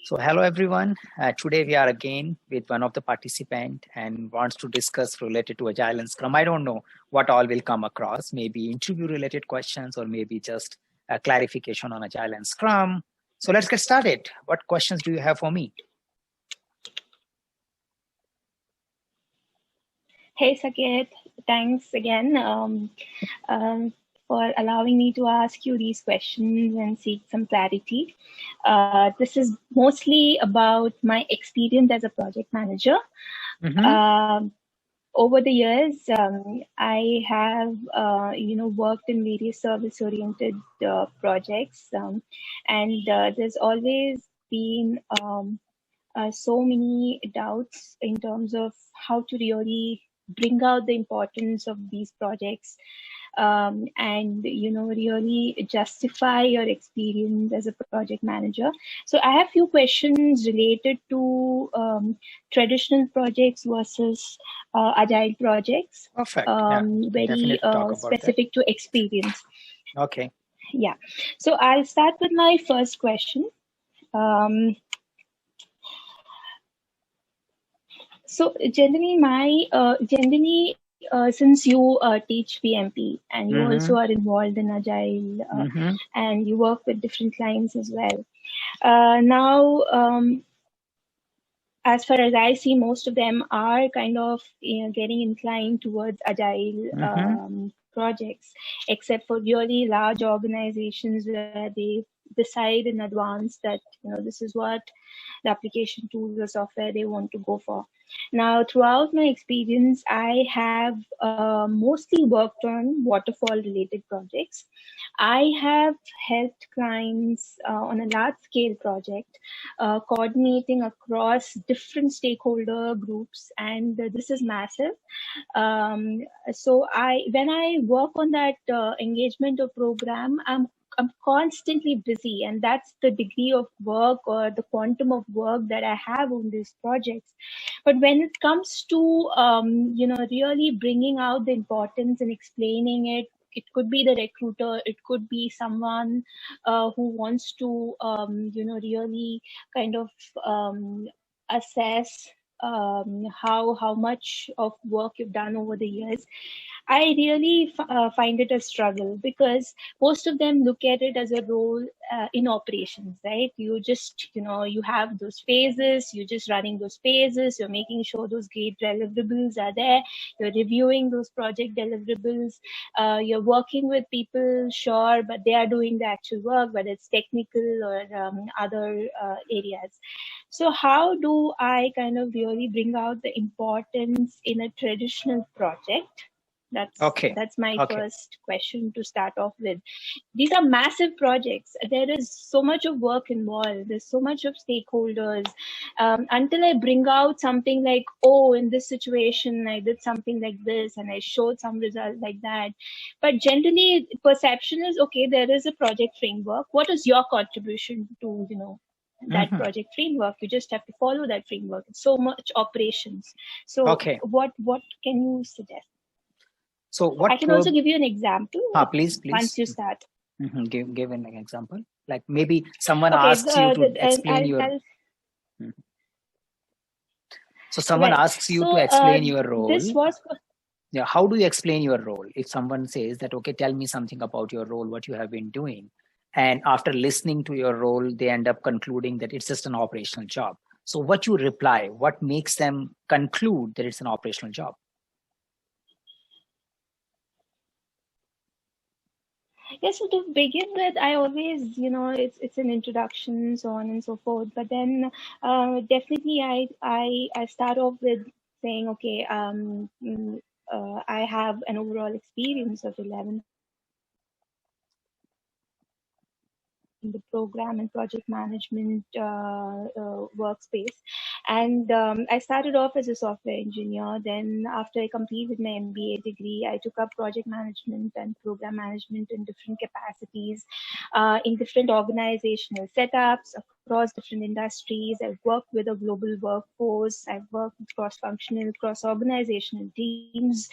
So hello everyone. Today we are again with one of the participant and wants to discuss related to Agile and Scrum. I don't know what all will come across, maybe interview related questions or maybe just a clarification on Agile and Scrum. So let's get started. What questions do you have for me? Hey Saket, thanks again for allowing me to ask you these questions and seek some clarity. This is mostly about my experience as a project manager. Over the years, I have worked in various service-oriented projects, and there's always been so many doubts in terms of how to really bring out the importance of these projects and really justify your experience as a project manager. So I have few questions related to traditional projects versus agile projects. Perfect. Very specific to experience. Okay. Yeah. So I'll start with my first question. So generally, since you teach PMP and you also are involved in Agile and you work with different clients as well. Now, as far as I see, most of them are kind of getting inclined towards Agile projects, except for really large organizations where they decide in advance that this is what the application tools or software they want to go for. Now, throughout my experience, I have mostly worked on waterfall related projects. I have helped clients on a large scale project, coordinating across different stakeholder groups, and this is massive. So when I work on that engagement or program, I'm constantly busy, and that's the degree of work or the quantum of work that I have on these projects. But when it comes to really bringing out the importance and explaining it, it could be the recruiter, it could be someone who wants to really kind of assess how much of work you've done over the years. I really find it a struggle because most of them look at it as a role in operations, right? You just, you have those phases, you're just running those phases, you're making sure those great deliverables are there, you're reviewing those project deliverables, you're working with people, sure, but they are doing the actual work, whether it's technical or other areas. So how do I kind of really bring out the importance in a traditional project? That's my first question to start off with. These are massive projects. There is so much of work involved. There's so much of stakeholders. Until I bring out something like, oh, in this situation, I did something like this and I showed some result like that. But generally, perception is, okay, there is a project framework. What is your contribution to, that project framework? You just have to follow that framework. It's so much operations. So what can you suggest? So what I can also give you an example. Please. Once you start. Give an example. Like maybe someone asks you to explain your... So someone asks you to explain your role. This was... Yeah, how do you explain your role? If someone says that, okay, tell me something about your role, what you have been doing. And after listening to your role, they end up concluding that it's just an operational job. So what you reply, what makes them conclude that it's an operational job? Yes, so to begin with, I always, it's an introduction, so on and so forth. But then definitely I start off with saying, okay, I have an overall experience of 11 in the program and project management workspace. And I started off as a software engineer. Then after I completed my MBA degree, I took up project management and program management in different capacities, in different organizational setups across different industries. I've worked with a global workforce. I've worked with cross-functional, cross-organizational teams.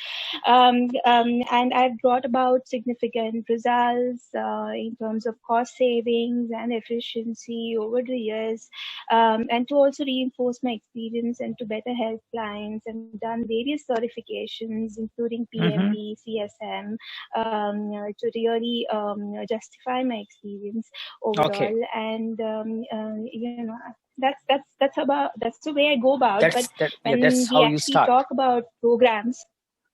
And I've brought about significant results in terms of cost savings and efficiency over the years. and to also reinforce my experience and to better help clients, and done various certifications, including Mm-hmm. PMP, CSM, to really justify my experience Okay. overall. And that's the way I go about. But Yeah, when that's we how you actually start. talk about programs,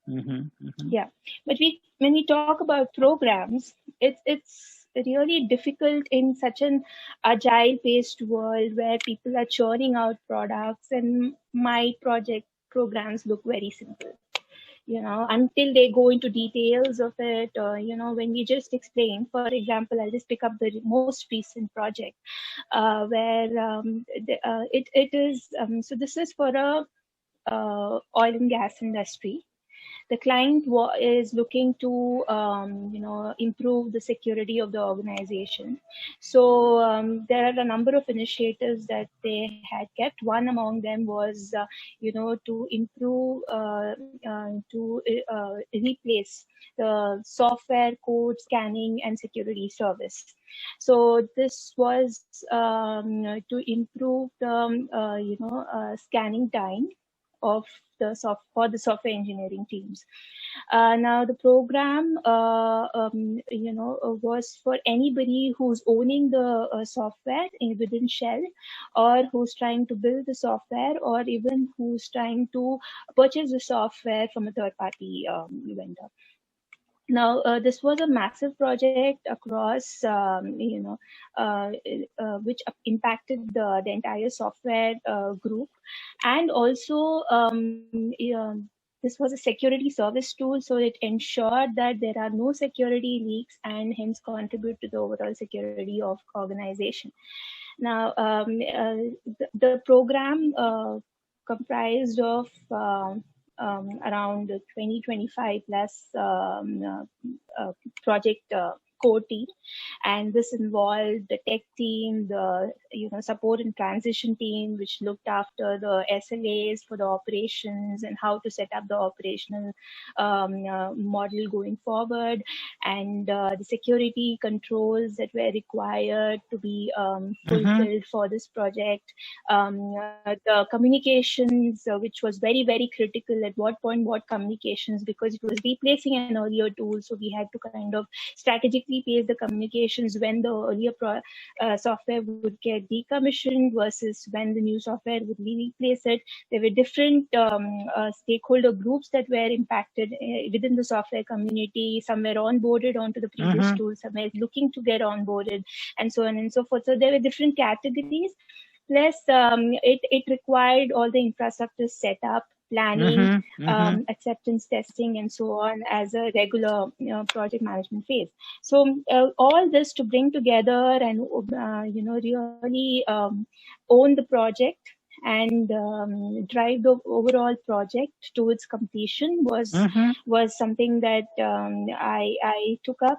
Mm-hmm. Mm-hmm. yeah, but when we talk about programs, it's really difficult in such an agile based world where people are churning out products, and my project programs look very simple, until they go into details of it. Or when we just explain, for example, I'll just pick up the most recent project, where it is so this is for a oil and gas industry. The client is looking to improve the security of the organization. So there are a number of initiatives that they had kept. One among them was to improve to replace the software code scanning and security service. So this was to improve the scanning time of for the software engineering teams. Now the program, was for anybody who's owning the software within Shell, or who's trying to build the software, or even who's trying to purchase the software from a third-party vendor. Now, this was a massive project across, which impacted the entire software group. And also, this was a security service tool, so it ensured that there are no security leaks and hence contribute to the overall security of organization. Now, the program comprised of around 20-25 plus project core team, and this involved the tech team, the support and transition team, which looked after the SLAs for the operations and how to set up the operational model going forward, and the security controls that were required to be fulfilled for this project. The communications, which was very, very critical. At what point, what communications, because it was replacing an earlier tool, so we had to kind of strategically pace the communications when the earlier software would get decommissioned versus when the new software would replace it. There were different stakeholder groups that were impacted within the software community. Some were onboarded onto the previous tool, some were looking to get onboarded, and so on and so forth. So there were different categories. Plus, it required all the infrastructure setup, planning, acceptance testing, and so on as a regular project management phase. So all this to bring together and really own the project and drive the overall project to its completion was something that I took up,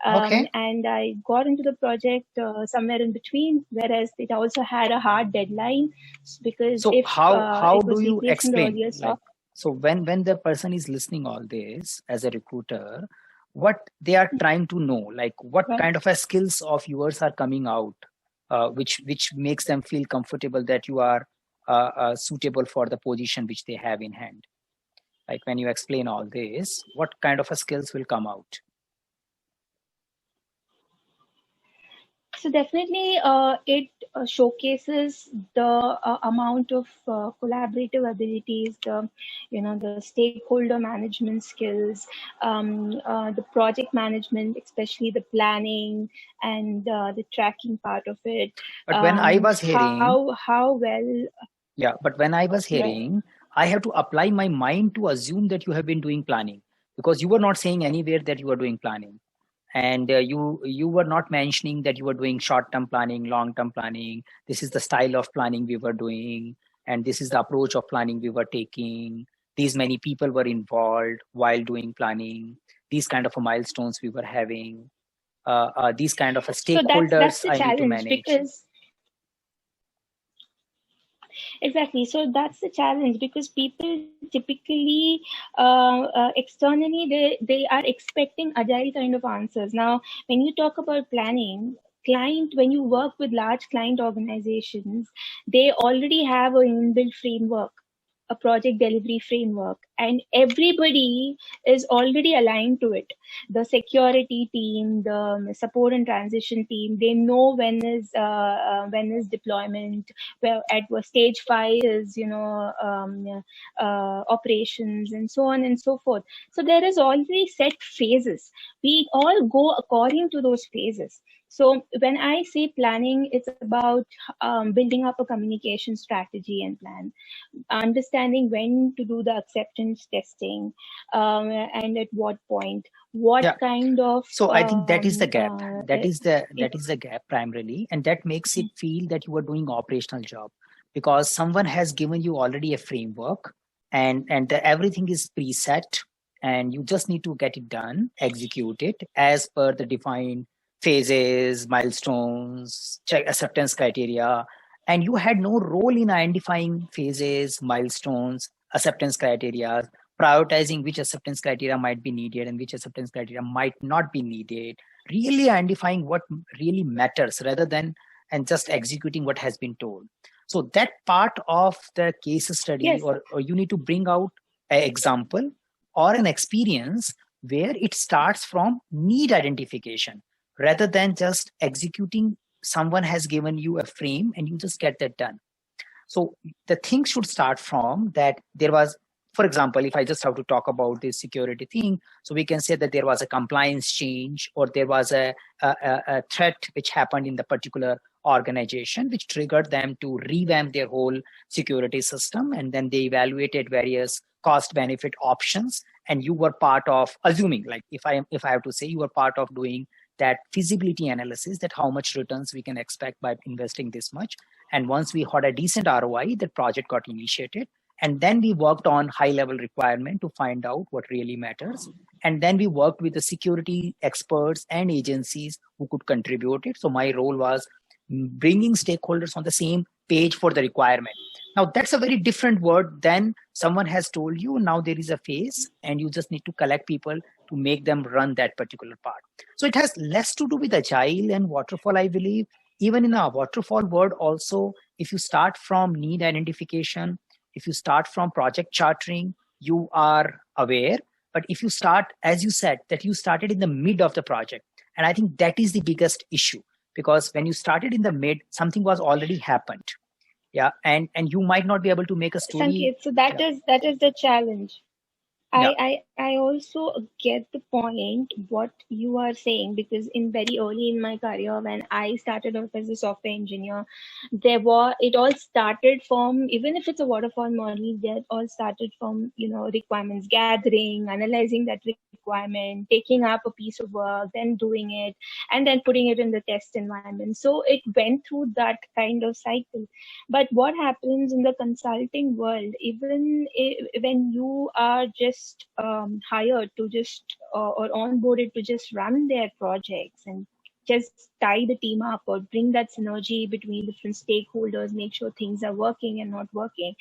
and I got into the project somewhere in between, whereas it also had a hard deadline, because so if how it was do you explain, the earlier so when the person is listening all this as a recruiter, what they are trying to know, like what kind of a skills of yours are coming out, which makes them feel comfortable that you are suitable for the position which they have in hand. Like when you explain all this, what kind of a skills will come out? So definitely, it showcases the amount of collaborative abilities, the stakeholder management skills, the project management, especially the planning and the tracking part of it. But when I was hearing, how well. Yeah, but when I was hearing, I have to apply my mind to assume that you have been doing planning, because you were not saying anywhere that you were doing planning. And you were not mentioning that you were doing short-term planning, long-term planning. This is the style of planning we were doing, and this is the approach of planning we were taking. These many people were involved while doing planning. These kind of milestones we were having. These kind of stakeholders that's the I need to challenge, manage. because exactly. So that's the challenge, because people typically externally they are expecting agile kind of answers. Now, when you talk about planning, client, when you work with large client organizations, they already have an inbuilt framework, a project delivery framework, and everybody is already aligned to it. The security team, the support and transition team, they know when is deployment, where at what stage 5 is, operations, and so on and so forth. So there is already set phases. We all go according to those phases. So when I say planning, it's about building up a communication strategy and plan, understanding when to do the acceptance testing, and at what point, what kind of. So I think that is the gap. That is the gap primarily, and that makes it feel that you are doing operational job, because someone has given you already a framework, and everything is preset, and you just need to get it done, execute it as per the defined phases, milestones, check acceptance criteria, and you had no role in identifying phases, milestones, acceptance criteria, prioritizing which acceptance criteria might be needed and which acceptance criteria might not be needed, really identifying what really matters rather than and just executing what has been told. So that part of the case study, Yes. or you need to bring out an example or an experience where it starts from need identification rather than just executing. Someone has given you a frame and you just get that done. So the thing should start from that there was, for example, if I just have to talk about this security thing, so we can say that there was a compliance change, or there was a threat which happened in the particular organization, which triggered them to revamp their whole security system. And then they evaluated various cost benefit options. And you were part of, assuming, like if I have to say, you were part of doing that feasibility analysis, that how much returns we can expect by investing this much. And once we had a decent ROI, the project got initiated. And then we worked on high level requirement to find out what really matters. And then we worked with the security experts and agencies who could contribute it. So my role was bringing stakeholders on the same page for the requirement. Now that's a very different word than someone has told you, now there is a phase and you just need to collect people to make them run that particular part. So it has less to do with agile and waterfall, I believe. Even in a waterfall word also, if you start from need identification, if you start from project chartering, you are aware. But if you start, as you said, that you started in the mid of the project, and I think that is the biggest issue, because when you started in the mid, something was already happened. Yeah, and you might not be able to make a story. Sanket, so that is the challenge. I also get the point what you are saying, because in very early in my career, when I started off as a software engineer, it all started from, even if it's a waterfall model, that all started from requirements gathering, analyzing that requirement, taking up a piece of work, then doing it, and then putting it in the test environment. So it went through that kind of cycle. But what happens in the consulting world, even when you are just hired to just or onboarded to just run their projects and just tie the team up or bring that synergy between different stakeholders, make sure things are working and not working.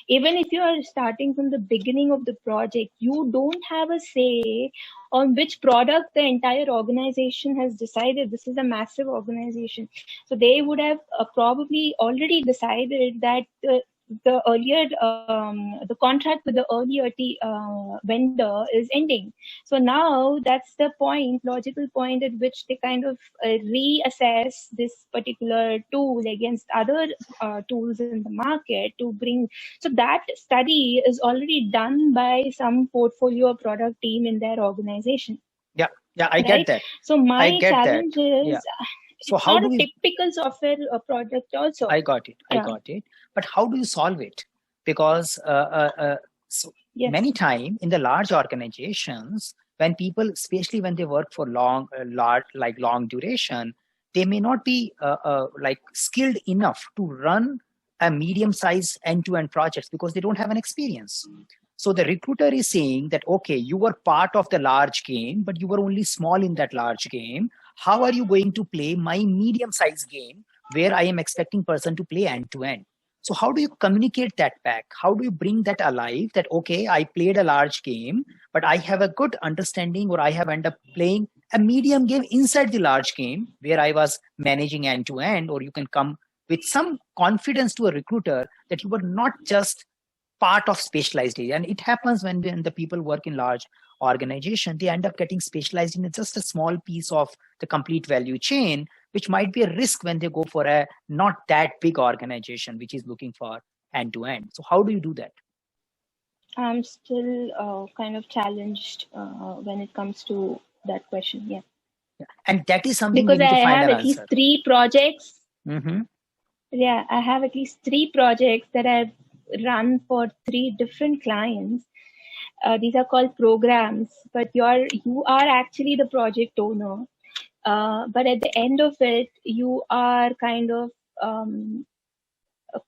Even if you are starting from the beginning of the project, you don't have a say on which product the entire organization has decided. This is a massive organization. So they would have probably already decided that the earlier the contract with the earlier vendor is ending. So now that's the logical point at which they kind of reassess this particular tool against other tools in the market to bring. So that study is already done by some portfolio product team in their organization. Yeah, I get that. So my challenge is, so it's how not do a we... typical software project also. I got it. But how do you solve it? Because many times in the large organizations, when people, especially when they work for long duration, they may not be skilled enough to run a medium-sized end-to-end projects because they don't have an experience. So the recruiter is saying that, okay, you were part of the large game, but you were only small in that large game. How are you going to play my medium-sized game where I am expecting person to play end-to-end? So how do you communicate that back? How do you bring that alive that, okay, I played a large game, but I have a good understanding, or I have ended up playing a medium game inside the large game where I was managing end to end, or you can come with some confidence to a recruiter that you were not just part of specialized area. And it happens when the people work in large organization, they end up getting specialized in just a small piece of the complete value chain, which might be a risk when they go for a not that big organization, which is looking for end to end. So how do you do that? I'm still kind of challenged when it comes to that question. Yeah. And that is something because we need to find I have an at least answer. 3 projects. Mm-hmm. Yeah, I have at least 3 projects that I've run for 3 different clients. These are called programs, but you are actually the project owner. But at the end of it, you are kind of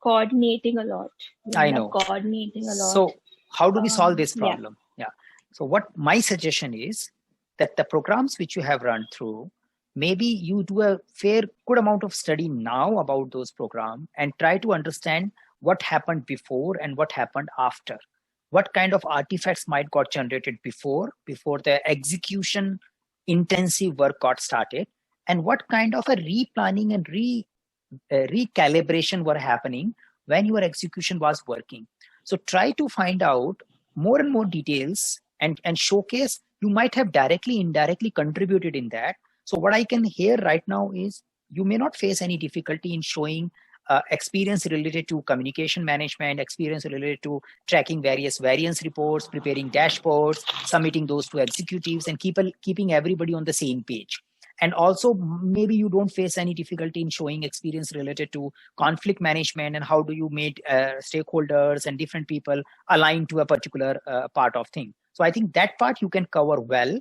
coordinating a lot. I know. Coordinating a lot. So how do we solve this problem? Yeah. So what my suggestion is that the programs which you have run through, maybe you do a good amount of study now about those programs and try to understand what happened before and what happened after. What kind of artifacts might got generated before the execution intensive work got started, and what kind of a replanning and recalibration were happening when your execution was working. So try to find out more and more details and showcase you might have directly, indirectly contributed in that. So what I can hear right now is you may not face any difficulty in showing experience related to communication management, experience related to tracking various variance reports, preparing dashboards, submitting those to executives, and keeping everybody on the same page. And also maybe you don't face any difficulty in showing experience related to conflict management and how do you make stakeholders and different people align to a particular part of thing. So I think that part you can cover well.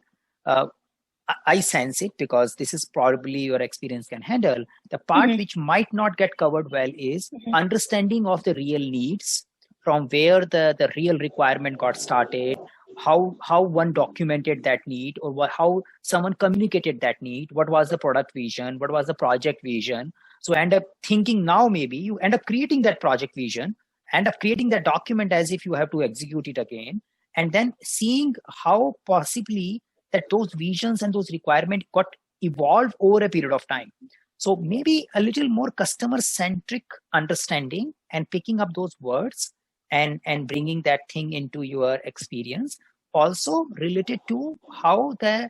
I sense it because this is probably your experience can handle. The part which might not get covered well is understanding of the real needs, from where the real requirement got started, how one documented that need, or how someone communicated that need, what was the product vision, what was the project vision. So end up thinking now maybe you end up creating that project vision, end up creating that document as if you have to execute it again, and then seeing how possibly that those visions and those requirements got evolved over a period of time. So maybe a little more customer-centric understanding and picking up those words and bringing that thing into your experience. Also related to how the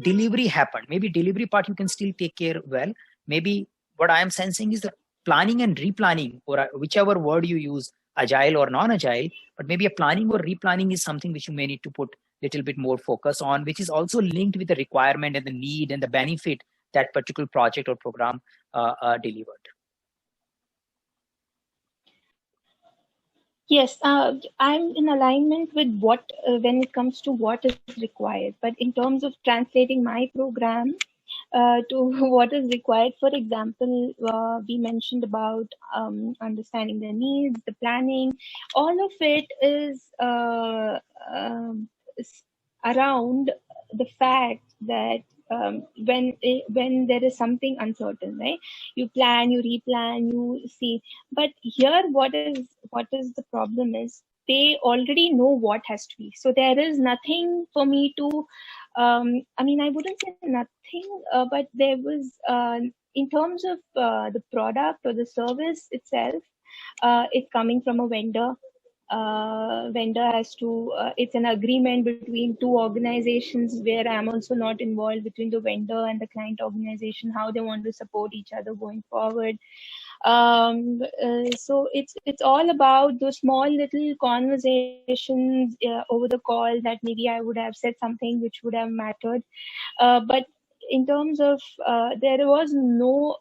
delivery happened. Maybe delivery part you can still take care well. Maybe what I am sensing is the planning and replanning, or whichever word you use, agile or non-agile, but maybe a planning or replanning is something which you may need to put little bit more focus on, which is also linked with the requirement and the need and the benefit that particular project or program delivered. Yes, I'm in alignment with what when it comes to what is required. But in terms of translating my program to what is required, for example, we mentioned about understanding the needs, the planning. All of it is around the fact that when there is something uncertain, right? You plan, you replan, you see. But here, what is the problem is they already know what has to be. So there is nothing for me to. I mean, I wouldn't say nothing, but there was in terms of the product or the service itself. It's coming from a vendor. Vendor has to, it's an agreement between 2 organizations where I'm also not involved, between the vendor and the client organization, how they want to support each other going forward. So it's all about those small little conversations over the call that maybe I would have said something which would have mattered. But in terms of, there was no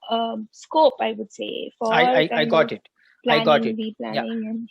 scope, I would say, for I got it. Planning, I got it. replanning, and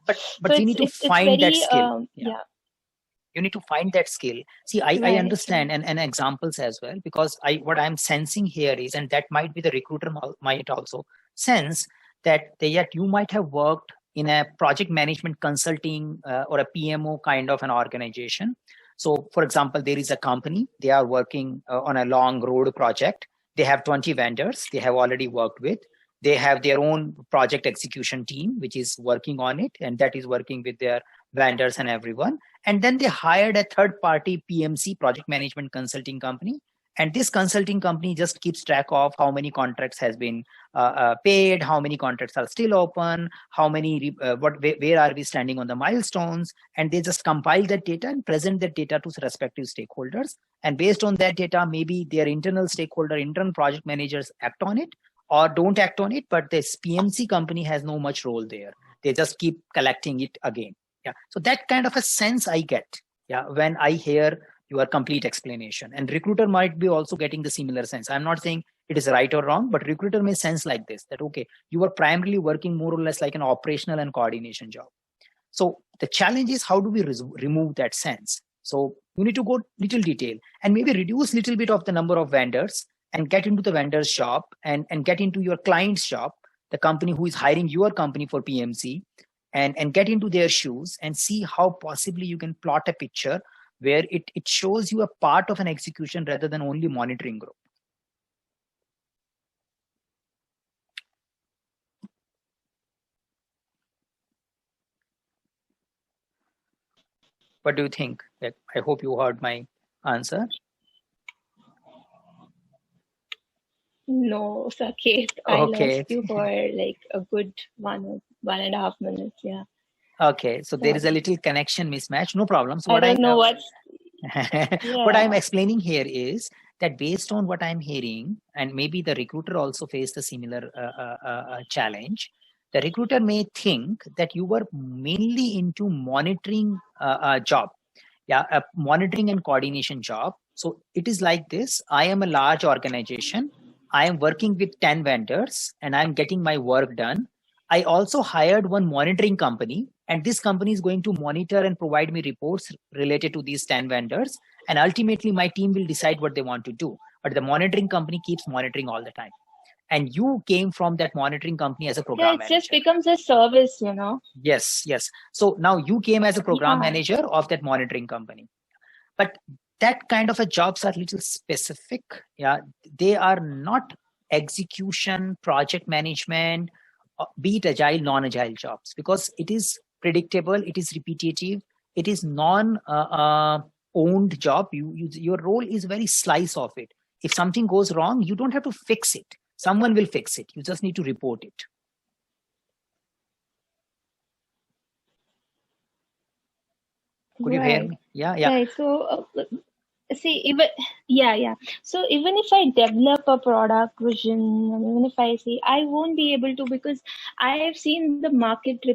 But so you need to find that skill. You need to find that skill. See, I understand and examples as well, because what I'm sensing here is, and that might be the recruiter might also sense, that you might have worked in a project management consulting or a PMO kind of an organization. So for example, there is a company, they are working on a long road project. They have 20 vendors they have already worked with. They have their own project execution team, which is working on it, and that is working with their vendors and everyone. And then they hired a third-party PMC, project management consulting company. And this consulting company just keeps track of how many contracts has been paid, how many contracts are still open, how many, where are we standing on the milestones, and they just compile that data and present that data to respective stakeholders. And based on that data, maybe their internal stakeholder, internal project managers act on it or don't act on it, but this PMC company has no much role there. They just keep collecting it again. Yeah. So that kind of a sense I get, yeah, when I hear your complete explanation. And recruiter might be also getting the similar sense. I'm not saying it is right or wrong, but recruiter may sense like this, that, okay, you are primarily working more or less like an operational and coordination job. So the challenge is, how do we remove that sense? So you need to go little detail and maybe reduce little bit of the number of vendors and get into the vendor's shop and get into your client's shop, the company who is hiring your company for PMC, and get into their shoes and see how possibly you can plot a picture where it shows you a part of an execution rather than only monitoring group. What do you think? I hope you heard my answer. No, Saket, I lost you for like a good 1.5 minutes. Yeah. Okay, so there is a little connection mismatch. No problem. So I don't know what. What I'm explaining here is that based on what I'm hearing, and maybe the recruiter also faced a similar challenge, the recruiter may think that you were mainly into monitoring job, a monitoring and coordination job. So it is like this: I am a large organization. I am working with 10 vendors, and I'm getting my work done. I also hired one monitoring company, and this company is going to monitor and provide me reports related to these 10 vendors. And ultimately, my team will decide what they want to do. But the monitoring company keeps monitoring all the time. And you came from that monitoring company as a program manager. It just becomes a service, Yes. So now you came as a program manager of that monitoring company. But that kind of a jobs are little specific. Yeah, they are not execution, project management, be it agile, non-agile jobs, because it is predictable, it is repetitive, it is non-owned job. Your role is very slice of it. If something goes wrong, you don't have to fix it. Someone will fix it. You just need to report it. Could you hear me? Yeah. Right. So see, so even if I develop a product vision, and even if I say, I won't be able to, because I have seen the market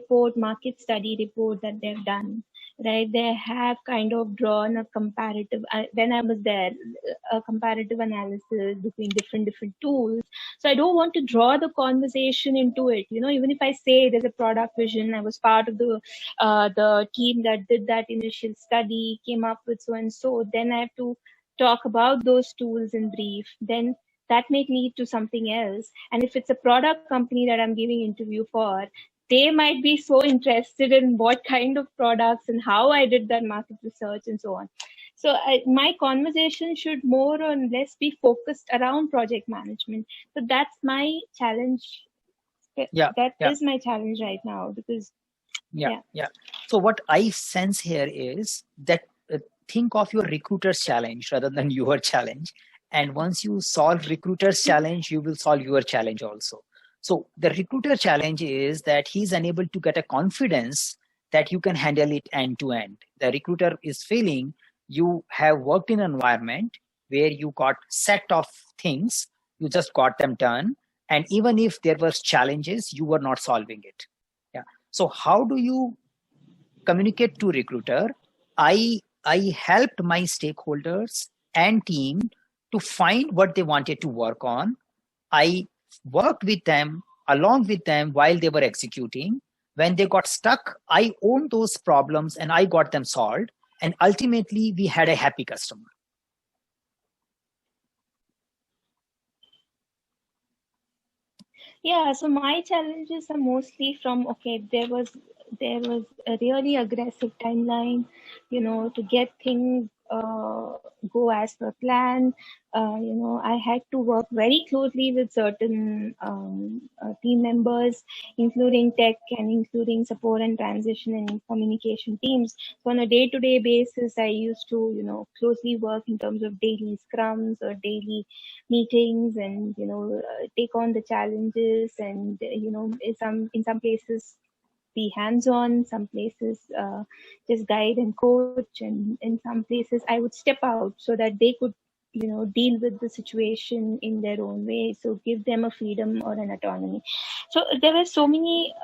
study report that they've done, right? They have kind of drawn a comparative, when I was there, a comparative analysis between different tools. So I don't want to draw the conversation into it. Even if I say there's a product vision, I was part of the team that did that initial study, came up with so and so, then I have to talk about those tools in brief. Then that may lead to something else. And if it's a product company that I'm giving interview for, they might be so interested in what kind of products and how I did that market research and so on. So my conversation should more or less be focused around project management. So that's my challenge. That is my challenge right now, because So what I sense here is that think of your recruiter's challenge rather than your challenge. And once you solve recruiter's challenge, you will solve your challenge also. So the recruiter challenge is that he's unable to get a confidence that you can handle it end to end. The recruiter is feeling you have worked in an environment where you got set of things, you just got them done. And even if there were challenges, you were not solving it. So how do you communicate to recruiter? I helped my stakeholders and team to find what they wanted to work on. I worked with them, along with them while they were executing. When they got stuck, I owned those problems and I got them solved. And ultimately, we had a happy customer. Yeah, so my challenges are mostly from, there was a really aggressive timeline, to get things go as per plan. I had to work very closely with certain team members, including tech and including support and transition and communication teams. So on a day-to-day basis, I used to, closely work in terms of daily scrums or daily meetings, and take on the challenges, and in some places be hands-on, some places just guide and coach, and in some places I would step out so that they could deal with the situation in their own way, so give them a freedom or an autonomy. So there were so many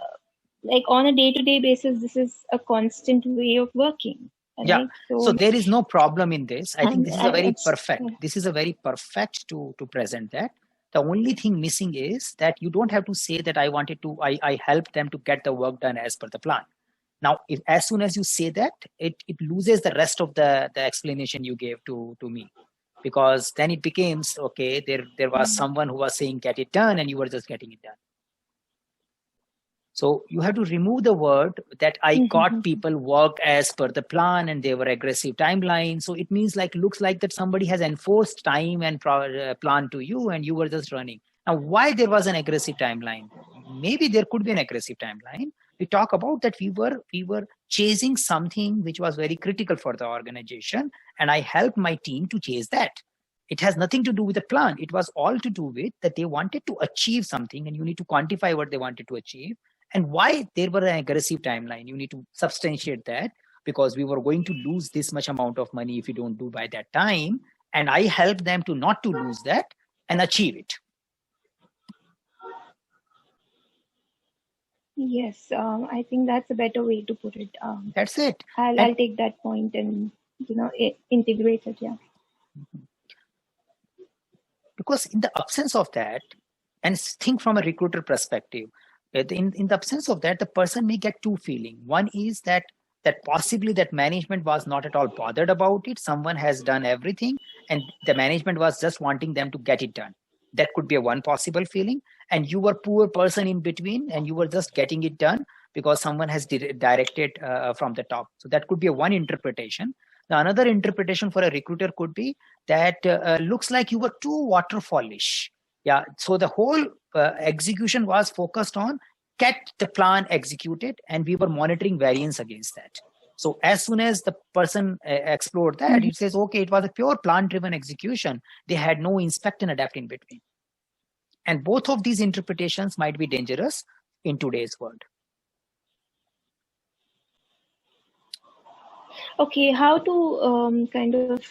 like on a day-to-day basis, this is a constant way of working, right? Yeah. So there is no problem in this. I think this is a very it's- perfect. This is a very perfect to present that. The only thing missing is that you don't have to say that I helped them to get the work done as per the plan. Now, as soon as you say that, it loses the rest of the explanation you gave to me, because then it becomes, okay, there was someone who was saying get it done and you were just getting it done. So you have to remove the word that I got people work as per the plan and they were aggressive timeline. So it means looks like that somebody has enforced time and plan to you and you were just running. Now, why there was an aggressive timeline? Maybe there could be an aggressive timeline. We talk about that we were chasing something which was very critical for the organization, and I helped my team to chase that. It has nothing to do with the plan. It was all to do with that they wanted to achieve something, and you need to quantify what they wanted to achieve and why there were an aggressive timeline. You need to substantiate that, because we were going to lose this much amount of money if we don't do by that time. And I helped them to not to lose that and achieve it. Yes, I think that's a better way to put it. That's it. I'll take that point and integrate it. Yeah. Because in the absence of that, and think from a recruiter perspective, in the absence of that, the person may get two feelings. One is that possibly that management was not at all bothered about it. Someone has done everything and the management was just wanting them to get it done. That could be a one possible feeling. And you were poor person in between and you were just getting it done because someone has directed from the top. So that could be a one interpretation. The another interpretation for a recruiter could be that looks like you were too waterfallish. Yeah. So the whole execution was focused on get the plan executed, and we were monitoring variance against that. So as soon as the person explored that, it says, okay, it was a pure plan-driven execution. They had no inspect and adapt in between. And both of these interpretations might be dangerous in today's world. Okay, how to kind of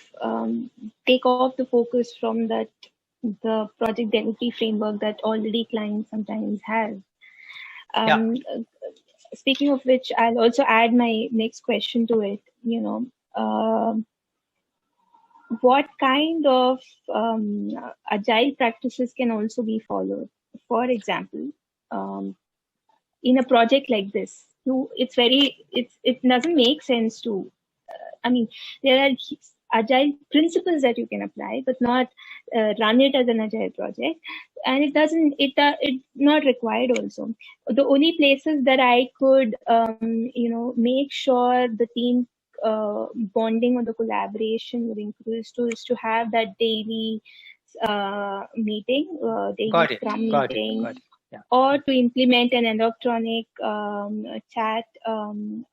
take off the focus from the project delivery framework that already clients sometimes have. Speaking of which, I'll also add my next question to it. What kind of agile practices can also be followed? For example, in a project like this, it doesn't make sense to. There are agile principles that you can apply, but not run it as an agile project, and it's not required also. The only places that I could make sure the team bonding or the collaboration would increase is to have that daily meeting, daily scrum meeting. Got it. Yeah. Or to implement an electronic chat tool.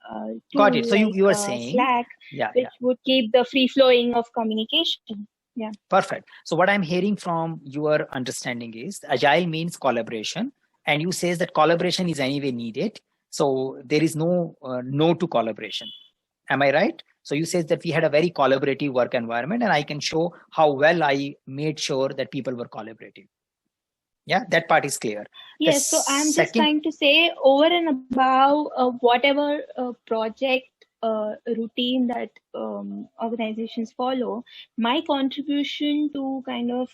Got it. So you were saying Slack, which would keep the free flowing of communication. Yeah. Perfect. So what I'm hearing from your understanding is agile means collaboration, and you says that collaboration is anyway needed. So there is no no to collaboration. Am I right? So you says that we had a very collaborative work environment, and I can show how well I made sure that people were collaborative. Yeah, that part is clear. Yes, so I'm just trying to say over and above whatever project routine that organizations follow, my contribution to kind of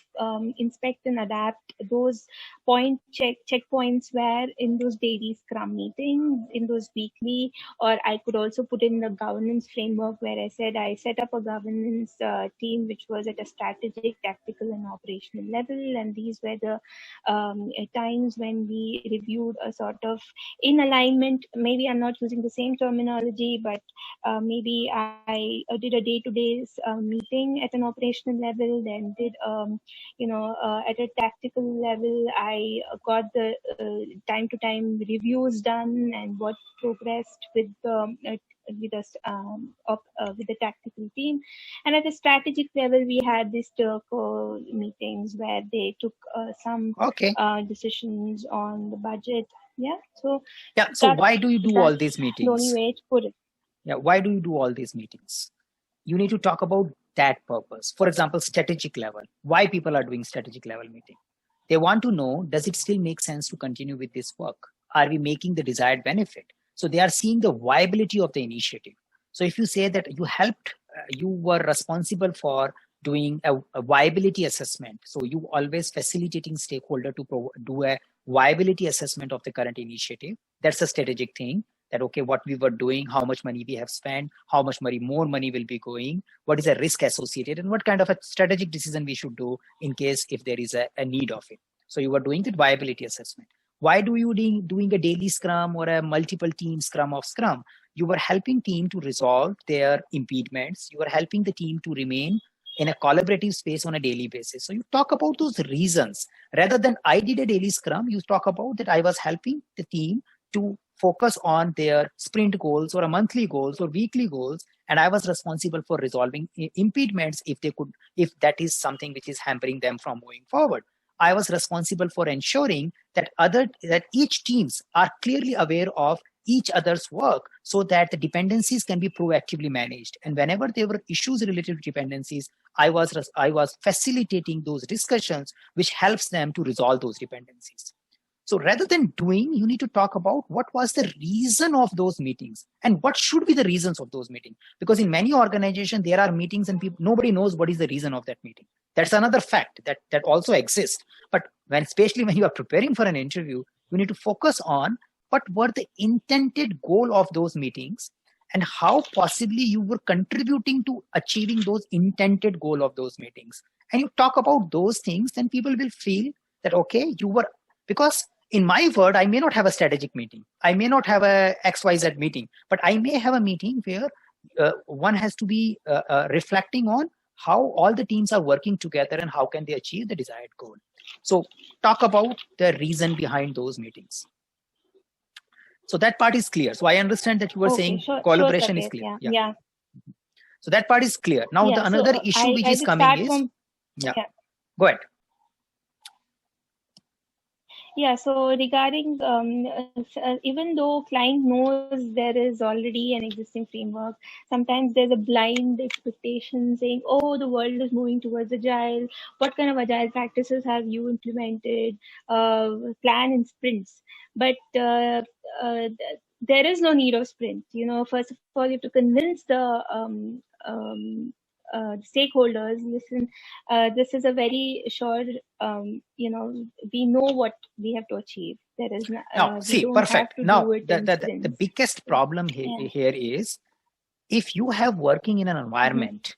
inspect and adapt those checkpoints where in those daily scrum meetings, in those weekly, or I could also put in the governance framework where I said I set up a governance team which was at a strategic, tactical and operational level, and these were the times when we reviewed a sort of in alignment, maybe I'm not using the same terminology, but maybe I did a day-to-day meeting at an operational level, then did at a tactical level, I got the time-to-time reviews done and what progressed with the tactical team. And at the strategic level, we had these Turco meetings where they took some decisions on the budget. Yeah. So why do you do all these the meetings? only way to put it. Yeah. Why do you do all these meetings? You need to talk about that purpose. For example, strategic level. Why people are doing strategic level meeting? They want to know, does it still make sense to continue with this work? Are we making the desired benefit? So they are seeing the viability of the initiative. So if you say that you helped, you were responsible for doing a viability assessment. So you always facilitating stakeholder to do a viability assessment of the current initiative. That's a strategic thing. That, okay, what we were doing, how much money we have spent, how much more money will be going, what is the risk associated, and what kind of a strategic decision we should do in case if there is a need of it. So you were doing the viability assessment. Why do you doing a daily scrum or a multiple team scrum of scrum? You were helping team to resolve their impediments. You were helping the team to remain in a collaborative space on a daily basis. So you talk about those reasons rather than I did a daily scrum. You talk about that I was helping the team to focus on their sprint goals or a monthly goals or weekly goals, and I was responsible for resolving impediments if that is something which is hampering them from moving forward. I was responsible for ensuring that each teams are clearly aware of each other's work so that the dependencies can be proactively managed. And whenever there were issues related to dependencies, I was facilitating those discussions, which helps them to resolve those dependencies. So rather than doing, you need to talk about what was the reason of those meetings and what should be the reasons of those meetings. Because in many organizations, there are meetings and nobody knows what is the reason of that meeting. That's another fact that also exists. But especially when you are preparing for an interview, you need to focus on what were the intended goal of those meetings and how possibly you were contributing to achieving those intended goal of those meetings. And you talk about those things, then people will feel that, okay, because in my word, I may not have a strategic meeting. I may not have a XYZ meeting, but I may have a meeting where one has to be reflecting on how all the teams are working together and how can they achieve the desired goal. So talk about the reason behind those meetings. So that part is clear. So I understand that you were saying collaboration is clear. Yeah. So that part is clear. Now another issue which is coming is, go ahead. Yeah, so regarding, even though client knows there is already an existing framework, sometimes there's a blind expectation saying, oh, the world is moving towards agile. What kind of agile practices have you implemented? Plan in sprints. But there is no need of sprint. First of all, you have to convince the stakeholders, listen, this is a very short, we know what we have to achieve. There is perfect. Now, the biggest problem here is if you have working in an environment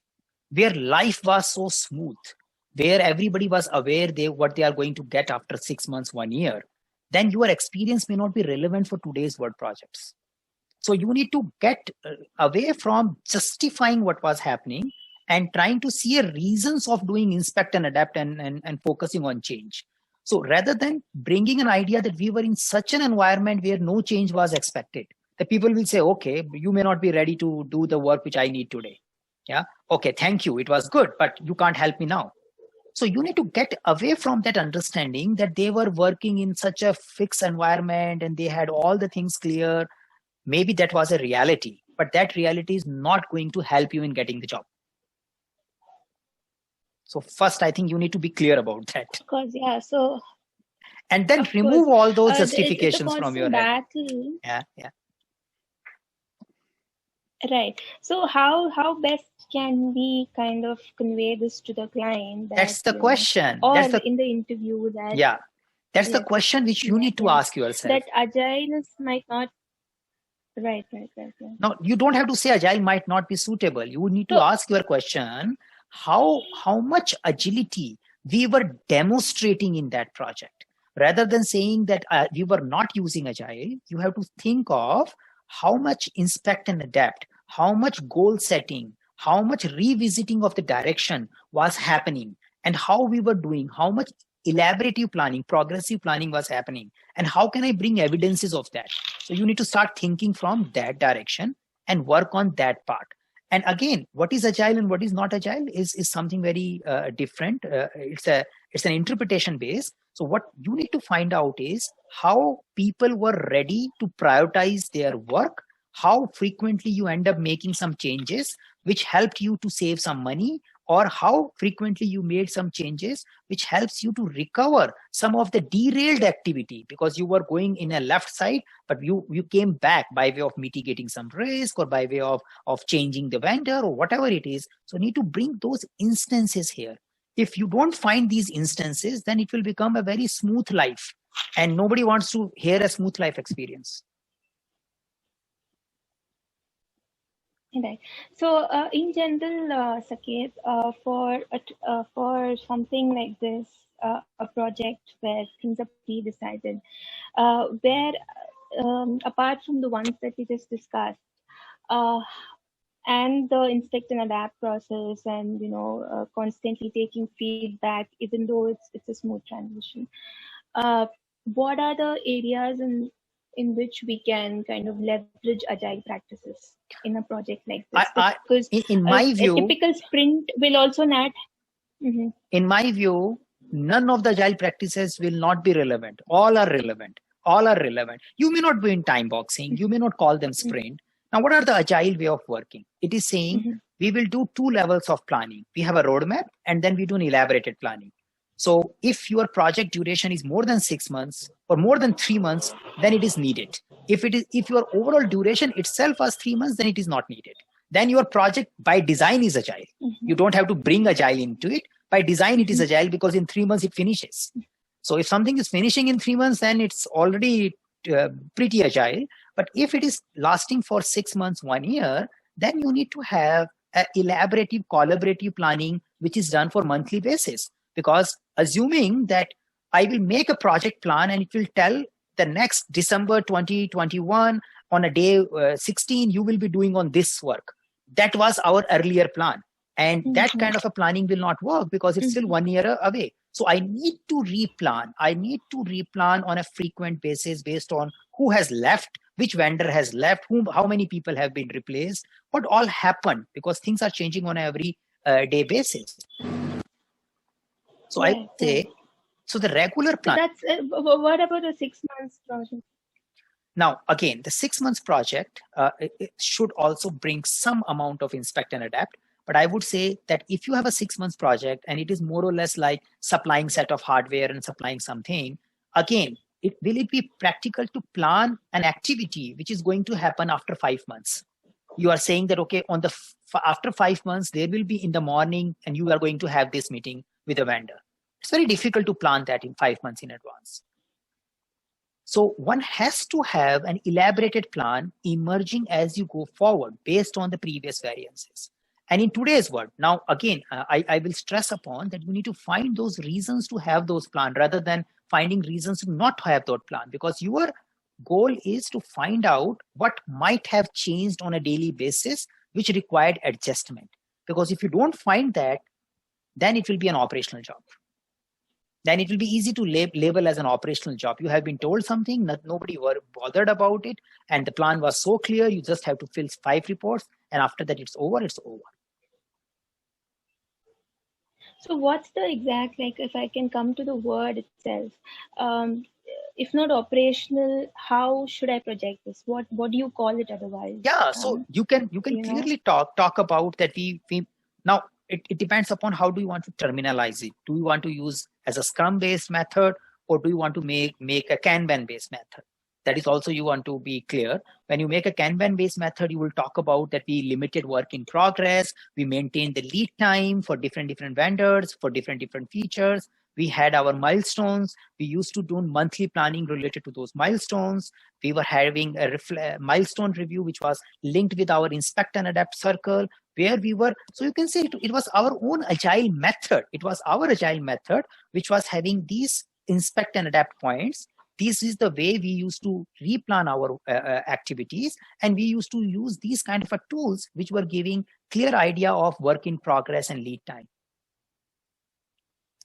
where life was so smooth, where everybody was aware what they are going to get after 6 months, 1 year, then your experience may not be relevant for today's world projects. So you need to get away from justifying what was happening and trying to see reasons of doing inspect and adapt and focusing on change. So rather than bringing an idea that we were in such an environment where no change was expected, the people will say, okay, you may not be ready to do the work which I need today. Yeah. Okay. Thank you. It was good, but you can't help me now. So you need to get away from that understanding that they were working in such a fixed environment and they had all the things clear. Maybe that was a reality, but that reality is not going to help you in getting the job. So first, I think you need to be clear about that. Of course, yeah. So, and then remove all those justifications from your head. Yeah. Right. So how best can we kind of convey this to the client? That's the question. Or in the interview that. Yeah. That's the question which you need to ask yourself. That agile might not. Right. No, you don't have to say agile might not be suitable. You need to ask your question. How much agility we were demonstrating in that project. Rather than saying that we were not using agile, you have to think of how much inspect and adapt, how much goal setting, how much revisiting of the direction was happening, and how we were doing, how much elaborative planning, progressive planning was happening, and how can I bring evidences of that. So you need to start thinking from that direction and work on that part. And again, what is agile and what is not agile is something very different. It's an interpretation base. So what you need to find out is how people were ready to prioritize their work, how frequently you end up making some changes which helped you to save some money, or how frequently you made some changes which helps you to recover some of the derailed activity because you were going in a left side, but you came back by way of mitigating some risk or by way of changing the vendor or whatever it is. So need to bring those instances here. If you don't find these instances, then it will become a very smooth life, and nobody wants to hear a smooth life experience. Right. So, in general, Saket, for something like this, a project where things are pre-decided, where apart from the ones that we just discussed, and the inspect and adapt process, and constantly taking feedback, even though it's a smooth transition, what are the areas in which we can kind of leverage agile practices in a project like this? Because in my view, a typical sprint will also not. In my view, none of the agile practices will not be relevant. All are relevant. All are relevant. You may not be in time boxing. You may not call them sprint. Now, what are the agile way of working? It is saying we will do two levels of planning. We have a roadmap, and then we do an elaborated planning. So if your project duration is more than 6 months or more than 3 months, then it is needed. If your overall duration itself was 3 months, then it is not needed. Then your project by design is agile. You don't have to bring agile into it. By design, it is agile because in 3 months it finishes. So if something is finishing in 3 months, then it's already pretty agile. But if it is lasting for 6 months, 1 year, then you need to have an elaborative collaborative planning, which is done for monthly basis. Because assuming that I will make a project plan and it will tell the next December 2021 on a day 16, you will be doing on this work. That was our earlier plan. And that kind of a planning will not work because it's still 1 year away. So I need to replan. I need to replan on a frequent basis based on who has left, which vendor has left, how many people have been replaced, what all happened, because things are changing on every day basis. So I say, so the regular plan. That's what about a 6 months project? Now, again, the 6 months project, it should also bring some amount of inspect and adapt. But I would say that if you have a 6 months project and it is more or less like supplying set of hardware and supplying something, again, will it be practical to plan an activity which is going to happen after 5 months? You are saying that, okay, after 5 months, there will be in the morning and you are going to have this meeting with a vendor. It's very difficult to plan that in 5 months in advance. So one has to have an elaborated plan emerging as you go forward based on the previous variances. And in today's world, now again, I will stress upon that you need to find those reasons to have those plans rather than finding reasons to not have that plan, because your goal is to find out what might have changed on a daily basis, which required adjustment. Because if you don't find that, then it will be an operational job. Then it will be easy to label as an operational job. You have been told something, nobody were bothered about it, and the plan was so clear, you just have to fill 5 reports, and after that it's over, it's over. So what's the exact, like if I can come to the word itself, if not operational, how should I project this? What do you call it otherwise? Yeah, so you can clearly talk about that. We now it depends upon how do you want to terminalize it. Do you want to use as a Scrum based method, or do you want to make a Kanban based method? That is also you want to be clear. When you make a Kanban based method, you will talk about that we limited work in progress. We maintain the lead time for different vendors for different features. We had our milestones. We used to do monthly planning related to those milestones. We were having a milestone review, which was linked with our inspect and adapt circle, where we were. So you can say it was our own agile method. It was our agile method, which was having these inspect and adapt points. this is the way we used to replan our activities, and we used to use these kind of tools which were giving clear idea of work in progress and lead time.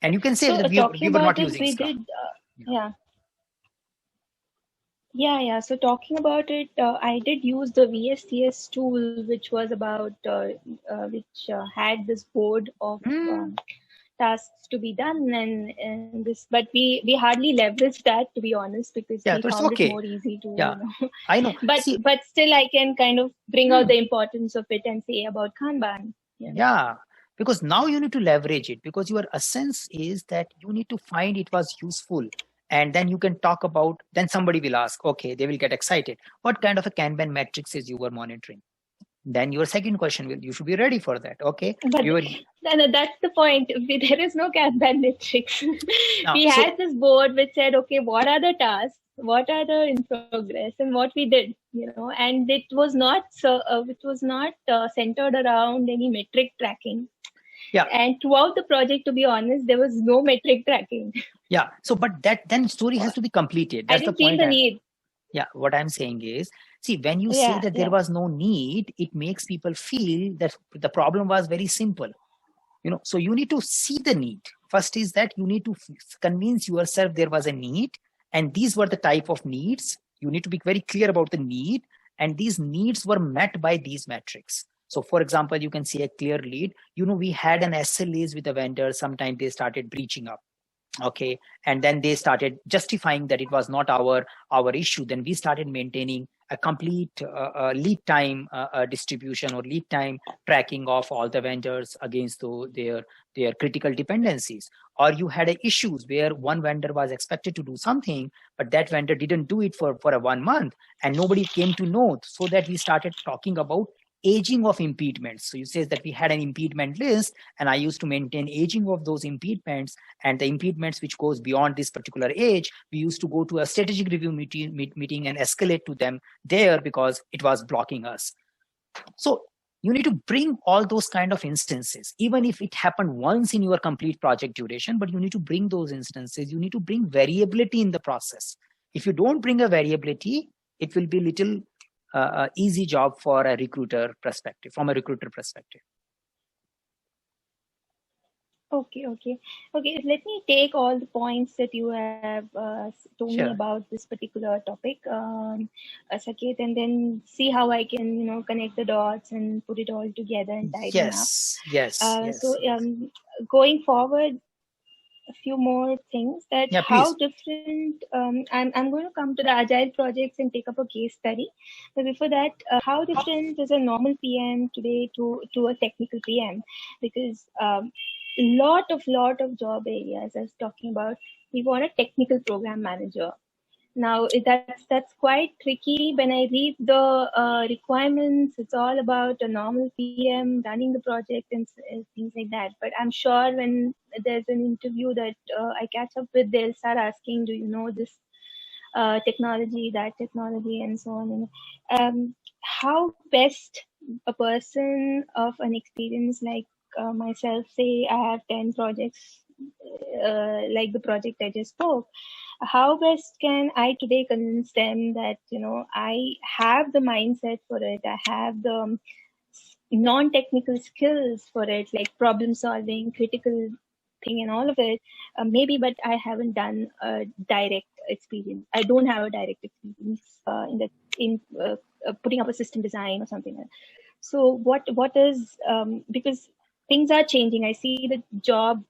And you can say So that we were not using Scrum. Yeah. So talking about it, I did use the VSTS tool, which was about which had this board of tasks to be done, and this, but we hardly leveraged that, to be honest, because we found it more easy to. Yeah, I know. But still, I can kind of bring out the importance of it and say about Kanban. Yeah. Because now you need to leverage it, because your essence is that you need to find it was useful. And then you can talk about, then somebody will ask, okay, they will get excited. What kind of a Kanban metrics is you were monitoring? Then your second question will, you should be ready for that. Okay. But that's the point. There is no Kanban metrics. We had this board which said, okay, what are the tasks? What are the in progress, and what we did, and it was not centered around any metric tracking. Yeah. And throughout the project, to be honest, there was no metric tracking. Yeah. So, but that then story has to be completed. That's I didn't the point. See the need. Yeah. What I'm saying is, see, when you say that there was no need, it makes people feel that the problem was very simple. So you need to see the need. First is that you need to convince yourself there was a need, and these were the type of needs. You need to be very clear about the need, and these needs were met by these metrics. So for example, you can see a clear lead. We had an SLAs with the vendor. Sometimes they started breaching up. Okay. And then they started justifying that it was not our issue. Then we started maintaining a complete lead time distribution or lead time tracking of all the vendors against their critical dependencies. Or you had issues where one vendor was expected to do something, but that vendor didn't do it for a 1 month, and nobody came to know. So that we started talking about aging of impediments. So you say that we had an impediment list, and I used to maintain aging of those impediments, and the impediments which goes beyond this particular age, we used to go to a strategic review meeting and escalate to them there because it was blocking us. So you need to bring all those kind of instances, even if it happened once in your complete project duration, but you need to bring those instances. You need to bring variability in the process. If you don't bring a variability, it will be little easy job for a recruiter perspective, from a recruiter perspective. Okay. Let me take all the points that you have told me about this particular topic, Saket, and then see how I can, connect the dots and put it all together and tie them up. Yes. So going forward, a few more things that how different. I'm going to come to the agile projects and take up a case study. But before that, how different is a normal PM today to a technical PM? Because lot of job areas I was talking about, we want a technical program manager. Now that's quite tricky. When I read the requirements, it's all about a normal PM running the project and things like that. But I'm sure when there's an interview that I catch up with, they'll start asking, do you know this technology, that technology, and so on. How best a person of an experience like myself, say I have 10 projects like the project I just spoke, how best can I today convince them that I have the mindset for it, I have the non-technical skills for it, like problem solving, critical thing, and all of it, maybe, but I haven't done a direct experience. I don't have a direct experience in putting up a system design or something like that. So what is because things are changing. I see the job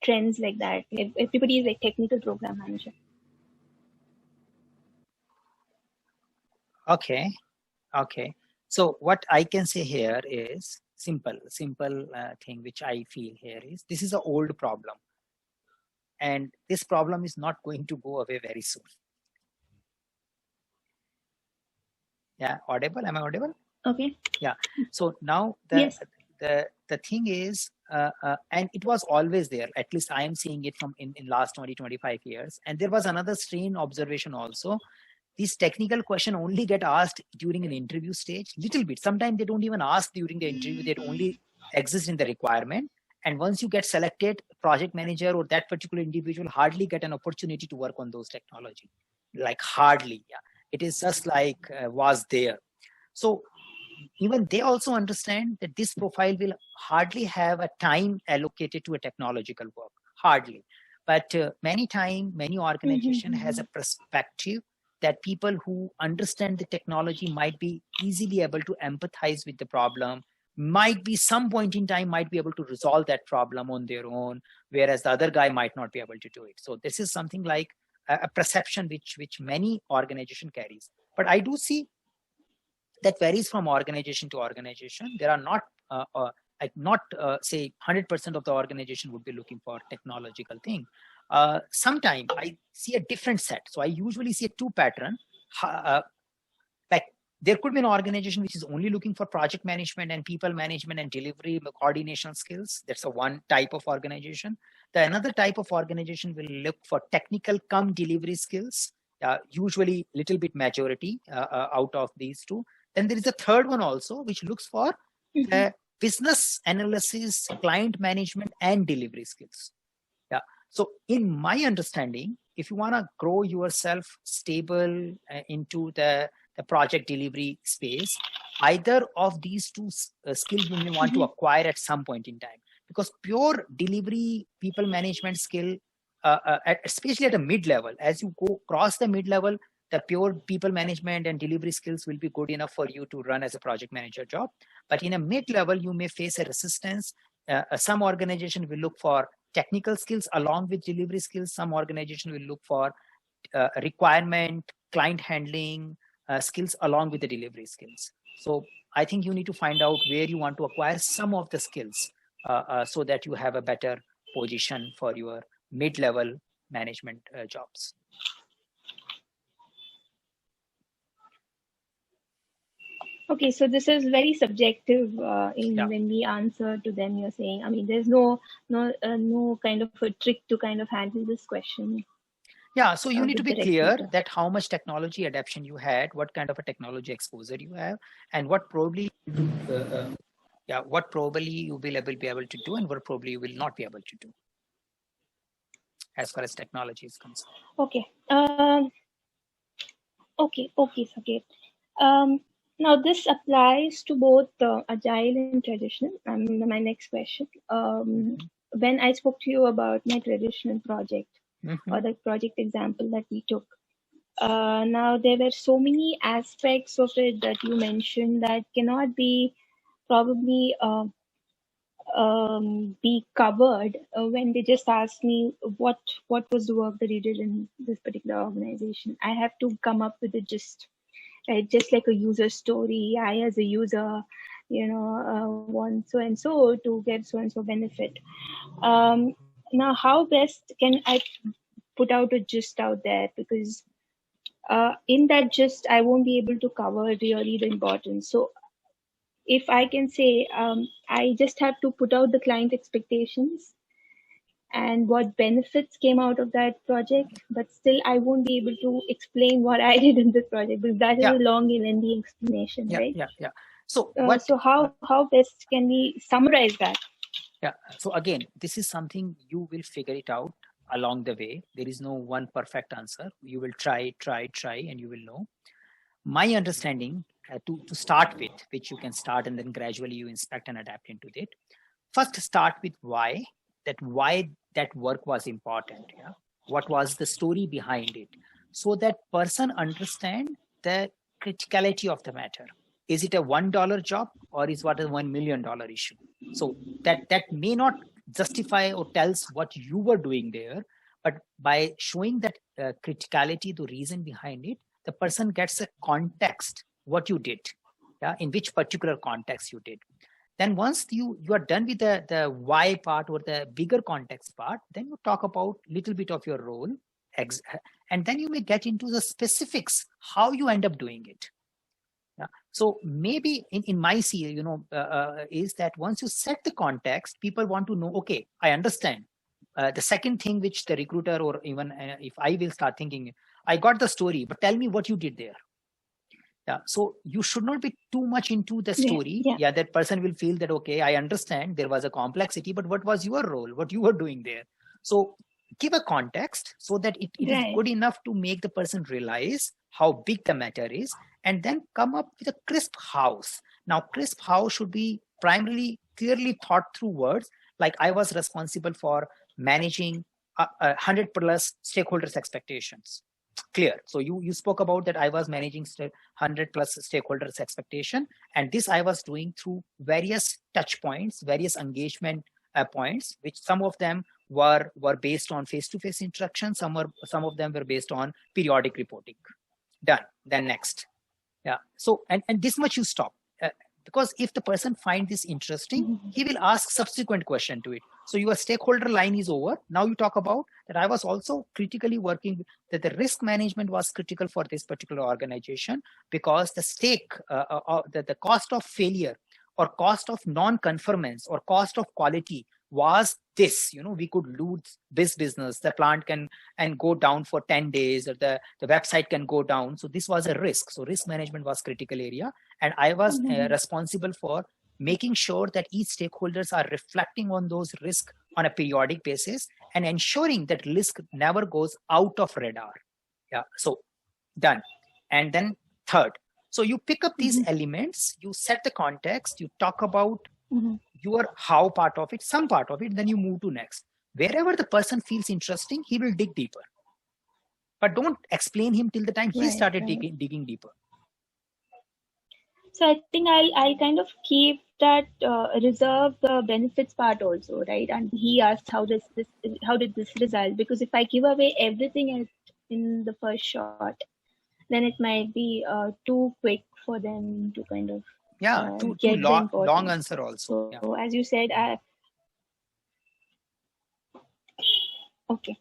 trends like that. Everybody is like technical program manager. Okay. So what I can say here is simple thing which I feel here is, this is an old problem, and this problem is not going to go away very soon. Yeah, audible? Am I audible? Okay. Yeah. So now the thing is, and it was always there. At least I am seeing it from in last 20-25 years. And there was another strange observation also. These technical questions only get asked during an interview stage, little bit. Sometimes they don't even ask during the interview. They only exist in the requirement. And once you get selected, project manager or that particular individual hardly get an opportunity to work on those technology. like hardly. Yeah. It is just like was there. So even they also understand that this profile will hardly have a time allocated to a technological work, hardly. But many organization has a perspective that people who understand the technology might be easily able to empathize with the problem, might be some point in time might be able to resolve that problem on their own, whereas the other guy might not be able to do it. So this is something like a perception which many organization carries. But I do see that varies from organization to organization. There are not say 100% of the organization would be looking for technological thing. Sometimes I see a different set. So I usually see a two pattern. Like there could be an organization which is only looking for project management and people management and delivery coordination skills. That's a one type of organization. The another type of organization will look for technical come delivery skills. Usually little bit majority out of these two. Then there is a third one also, which looks for business analysis, client management, and delivery skills. Yeah. So in my understanding, if you want to grow yourself stable into the project delivery space, either of these two skills you may want to acquire at some point in time, because pure delivery people management skill, especially at a mid-level, as you go across the mid-level, the pure people management and delivery skills will be good enough for you to run as a project manager job. But in a mid-level, you may face a resistance. Some organization will look for technical skills along with delivery skills. Some organization will look for requirement, client handling skills along with the delivery skills. So I think you need to find out where you want to acquire some of the skills so that you have a better position for your mid-level management jobs. Okay, so this is very subjective when we answer to them. You're saying, I mean, there's no kind of a trick to kind of handle this question. Yeah, so you need to be clear that how much technology adoption you had, what kind of a technology exposure you have, and what probably what probably you will be able to do, and what probably you will not be able to do, as far as technology is concerned. Okay. Okay, Saket. Now this applies to both agile and traditional. My next question. When I spoke to you about my traditional project or the project example that we took, now there were so many aspects of it that you mentioned that cannot be probably be covered when they just asked me what was the work that you did in this particular organization. I have to come up with a gist. Right, just like a user story. I, as a user, want so and so to get so and so benefit. Now, how best can I put out a gist out there? Because in that gist, I won't be able to cover really the importance. So, if I can say, I just have to put out the client expectations and what benefits came out of that project, but still I won't be able to explain what I did in this project, because that is a long and lengthy explanation, right? Yeah. So how best can we summarize that? Yeah. So again, this is something you will figure it out along the way. There is no one perfect answer. You will try, and you will know. My understanding to start with, which you can start and then gradually you inspect and adapt into it. First, start with why that work was important. Yeah? What was the story behind it? So that person understand the criticality of the matter. Is it a $1 job or is what a $1 million issue? So that may not justify or tells what you were doing there, but by showing that criticality, the reason behind it, the person gets a context, what you did, in which particular context you did. Then once you are done with the why part or the bigger context part, then you talk about little bit of your role, and then you may get into the specifics, how you end up doing it. Yeah. So maybe in my see, is that once you set the context, people want to know, okay, I understand. The second thing which the recruiter or even if I will start thinking, I got the story, but tell me what you did there. Yeah. So you should not be too much into the story. Yeah. That person will feel that, okay, I understand there was a complexity, but what was your role? What you were doing there? So give a context so that it is good enough to make the person realize how big the matter is, and then come up with a crisp house. Now, crisp house should be primarily clearly thought through words, like I was responsible for managing 100 plus stakeholders' expectations. Clear. So you spoke about that I was managing 100 plus stakeholders' expectation, and this I was doing through various touch points, various engagement points, which some of them were based on face-to-face interaction, some of them were based on periodic reporting. Done. Then next. Yeah. So and this much you stop. Because if the person finds this interesting, he will ask subsequent question to it. So your stakeholder line is over. Now you talk about that I was also critically working, that the risk management was critical for this particular organization, because the the cost of failure or cost of non-conformance or cost of quality was this. We could lose this business, the plant can go down for 10 days, or the website can go down. So this was a risk. So risk management was critical area. And I was responsible for making sure that each stakeholders are reflecting on those risks on a periodic basis and ensuring that risk never goes out of radar. Yeah. So done. And then third, so you pick up these elements, you set the context, you talk about your how part of it, some part of it, then you move to next. Wherever the person feels interesting, he will dig deeper. But don't explain him till the time he started digging deeper. So I think I'll kind of keep that reserve the benefits part also, right? And he asked how did this result? Because if I give away everything in the first shot, then it might be too quick for them to kind of too long answer also. So as you said, okay.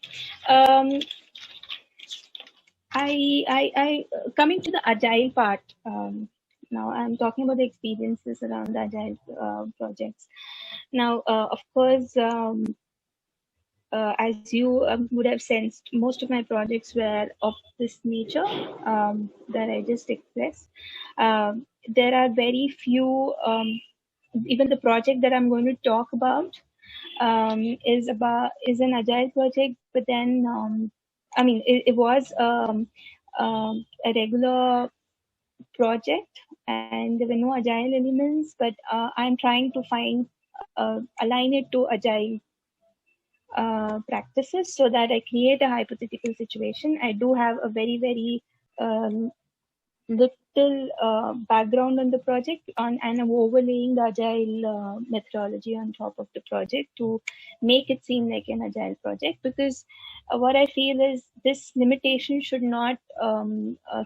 I coming to the agile part. Now I'm talking about the experiences around the agile projects. Now, of course, as you would have sensed, most of my projects were of this nature that I just expressed. There are very few, even the project that I'm going to talk about is an agile project, but then, it was a regular project and there were no agile elements, but I'm trying to align it to agile practices so that I create a hypothetical situation. I do have a very, very little background on the project and I'm overlaying the agile methodology on top of the project to make it seem like an agile project, because what I feel is this limitation should not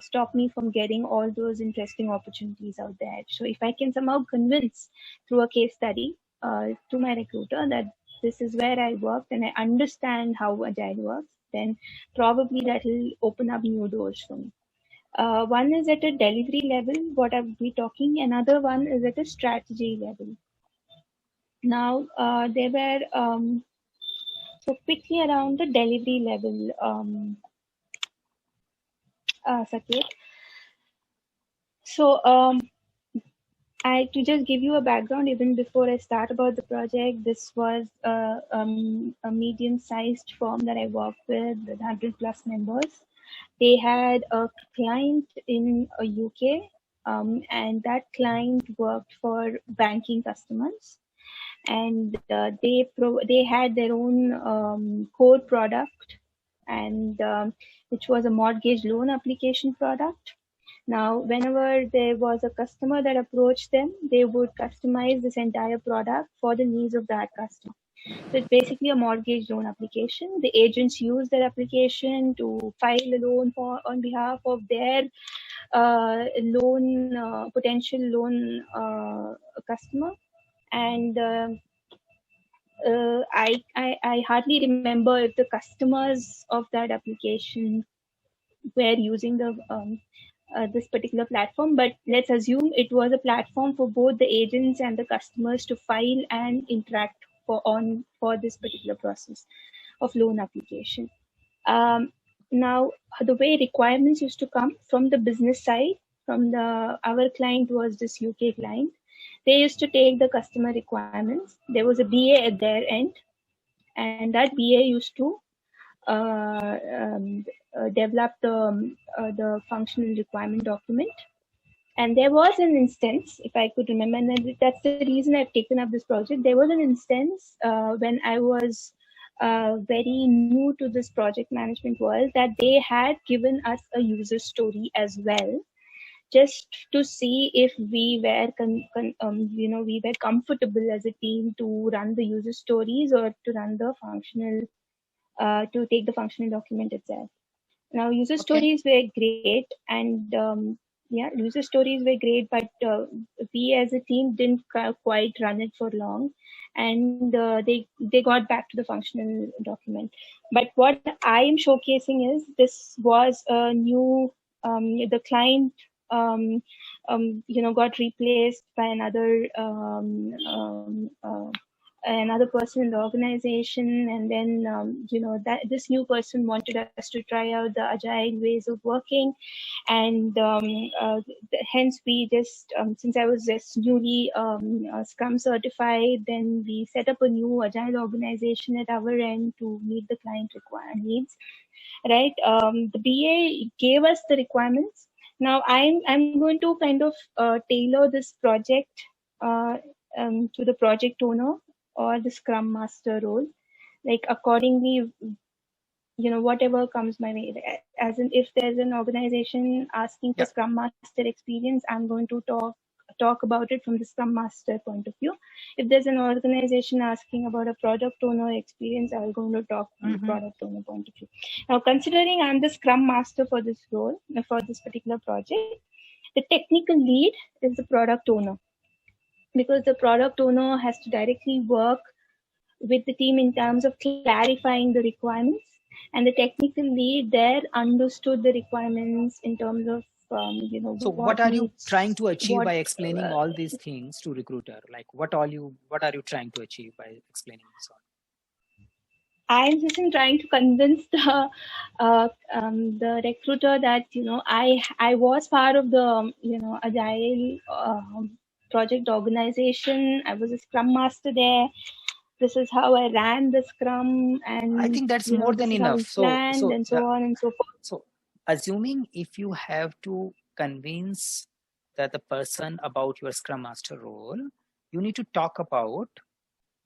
stop me from getting all those interesting opportunities out there. So if I can somehow convince through a case study to my recruiter that this is where I worked and I understand how agile works, then probably that will open up new doors for me. One is at a delivery level, what I'll be talking. Another one is at a strategy level. Now, there were, so quickly around the delivery level, Saket. So, to just give you a background, even before I start about the project, this was a medium-sized firm that I worked with 100 plus members. They had a client in UK, and that client worked for banking customers, and they had their own core product, and which was a mortgage loan application product. Now, whenever there was a customer that approached them, they would customize this entire product for the needs of that customer. So it's basically a mortgage loan application. The agents use that application to file a loan on behalf of their potential loan customer. And I hardly remember if the customers of that application were using the this particular platform, but let's assume it was a platform for both the agents and the customers to file and interact for this particular process of loan application. Now, the way requirements used to come from the business side, our client was this UK client. They used to take the customer requirements. There was a BA at their end, and that BA used to develop the functional requirement document. And there was an instance, if I could remember, and that's the reason I've taken up this project. There was an instance when I was very new to this project management world, that they had given us a user story as well, just to see if we were we were comfortable as a team to run the user stories or to run the functional to take the functional document itself. Now, user stories were great, and user stories were great, but we as a team didn't quite run it for long, and they got back to the functional document. But what I am showcasing is this was a new the client got replaced by another person in the organization, and then that this new person wanted us to try out the agile ways of working, and hence we just since I was just newly Scrum certified, then we set up a new agile organization at our end to meet the client needs, right? The BA gave us the requirements. Now I'm going to kind of tailor this project to the project owner or the Scrum Master role, like accordingly, whatever comes my way. As in, if there's an organization asking for Scrum Master experience, I'm going to talk about it from the Scrum Master point of view. If there's an organization asking about a product owner experience, I'm going to talk from the product owner point of view. Now, considering I'm the Scrum Master for this role, for this particular project, the technical lead is the product owner, because the product owner has to directly work with the team in terms of clarifying the requirements, and the technical lead there understood the requirements in terms of so what are you trying to achieve by explaining all these things to recruiter? Like what are you trying to achieve by explaining this all? I'm just trying to convince the recruiter that I was part of the agile project organization. I was a Scrum Master there. This is how I ran the Scrum, and I think that's more than enough. So and so on and so forth. So, assuming if you have to convince the person about your Scrum Master role, you need to talk about.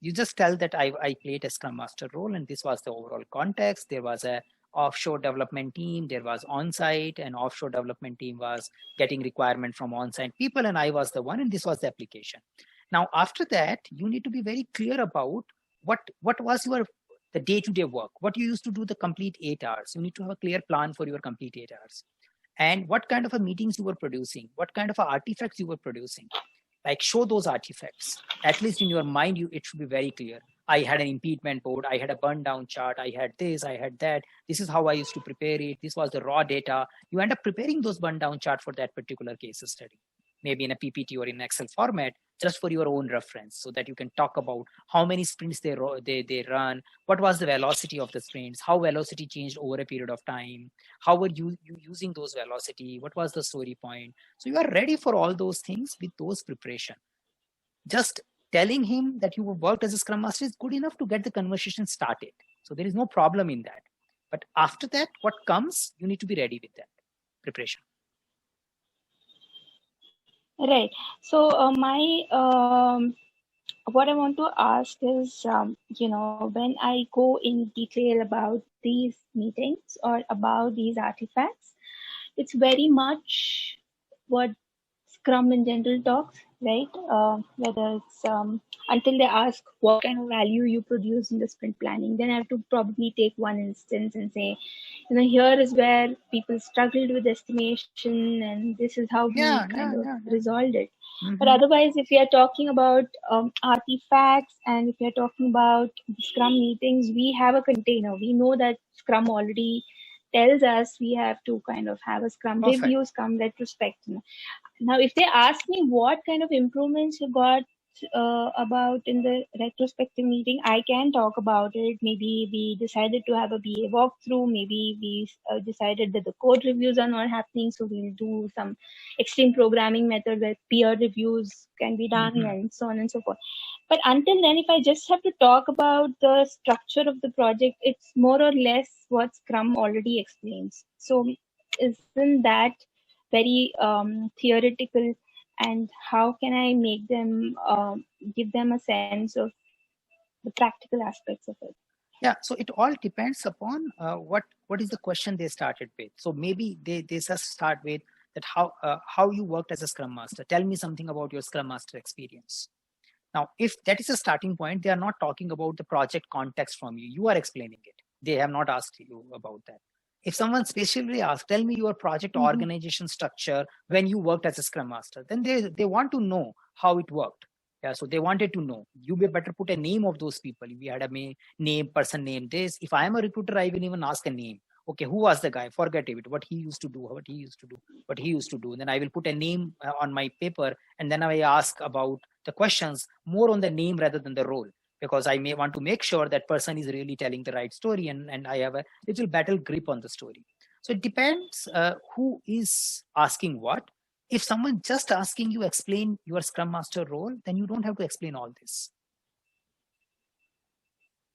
You just tell that I played a Scrum Master role, and this was the overall context. There was a offshore development team, there was on-site, and offshore development team was getting requirement from on-site people, and I was the one, and this was the application. Now, after that, you need to be very clear about what was the day-to-day work, what you used to do the complete 8 hours. You need to have a clear plan for your complete 8 hours. And what kind of meetings you were producing, what kind of artifacts you were producing. Like show those artifacts. At least in your mind, it should be very clear. I had an impediment board, I had a burn down chart, I had this, I had that. This is how I used to prepare it. This was the raw data. You end up preparing those burn down chart for that particular case study, maybe in a PPT or in Excel format, just for your own reference, so that you can talk about how many sprints they run, what was the velocity of the sprints, how velocity changed over a period of time, how were you using those velocity, what was the story point. So you are ready for all those things with those preparation. Just telling him that you worked as a Scrum Master is good enough to get the conversation started. So there is no problem in that. But after that, what comes, you need to be ready with that preparation. Right. So what I want to ask is, when I go in detail about these meetings or about these artifacts, it's very much what Scrum in general talks, right? Whether it's until they ask what kind of value you produce in the sprint planning, then I have to probably take one instance and say, here is where people struggled with estimation, and this is how we resolved it. Mm-hmm. But otherwise, if we are talking about artifacts, and if we are talking about Scrum meetings, we have a container. We know that Scrum already tells us we have to kind of have a Scrum review, Scrum retrospect. Now, if they ask me what kind of improvements you got about in the retrospective meeting. I can talk about it. Maybe we decided to have a BA walkthrough. Maybe we decided that the code reviews are not happening, so we'll do some extreme programming method where peer reviews can be done, and so on and so forth. But until then, if I just have to talk about the structure of the project, it's more or less what Scrum already explains. So isn't that very theoretical? And how can I make them give them a sense of the practical aspects of it? Yeah, so it all depends upon what is the question they started with. So maybe they just start with that how you worked as a Scrum Master. Tell me something about your Scrum Master experience. Now, if that is a starting point, they are not talking about the project context from you. You are explaining it. They have not asked you about that. If someone specifically asks, tell me your project organization structure when you worked as a Scrum Master, then they want to know how it worked. Yeah, so they wanted to know. You may better put a name of those people. If we had a name, person name this. If I am a recruiter, I will even ask a name. Okay, who was the guy? Forget it. What he used to do, what he used to do, what he used to do. Then I will put a name on my paper, and then I ask about the questions more on the name rather than the role, because I may want to make sure that person is really telling the right story, and I have a little better grip on the story. So it depends who is asking what. If someone just asking you explain your Scrum Master role, then you don't have to explain all this.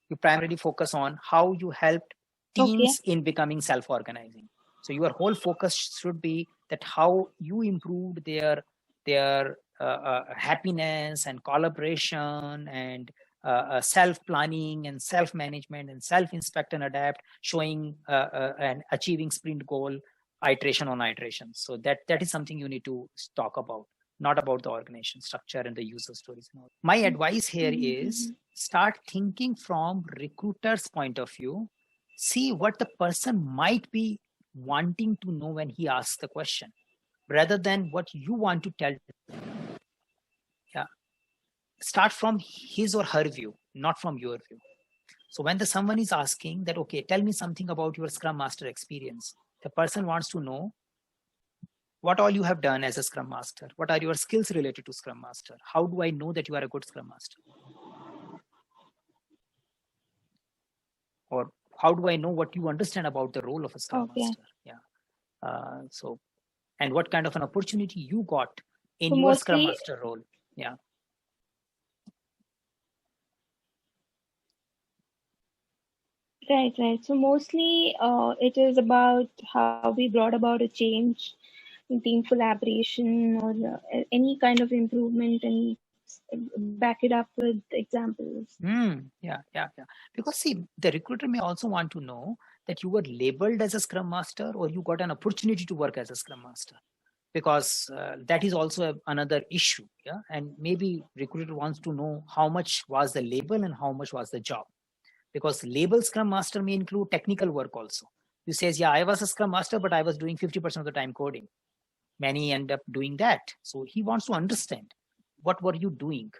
You primarily focus on how you helped teams in becoming self-organizing. So your whole focus should be that how you improved their happiness and collaboration and self-planning and self-management and self-inspect and adapt, showing and achieving sprint goal iteration on iteration. So that is something you need to talk about, not about the organization structure and the user stories and all. My advice here is start thinking from recruiter's point of view. See what the person might be wanting to know when he asks the question, rather than what you want to tell. Yeah. Start from his or her view, not from your view. So when someone is asking that, okay, tell me something about your Scrum Master experience, the person wants to know what all you have done as a Scrum Master. What are your skills related to Scrum Master? How do I know that you are a good Scrum Master? Or how do I know what you understand about the role of a Scrum Master? Yeah. So, and what kind of an opportunity you got in your Scrum Master role? Yeah. Right. So mostly it is about how we brought about a change in team collaboration or any kind of improvement, and back it up with examples. Yeah. Because see, the recruiter may also want to know that you were labeled as a Scrum Master or you got an opportunity to work as a Scrum Master, because that is also another issue. Yeah, and maybe recruiter wants to know how much was the label and how much was the job, because label Scrum Master may include technical work also. You says, yeah, I was a Scrum Master, but I was doing 50% of the time coding. Many end up doing that. So he wants to understand what were you doing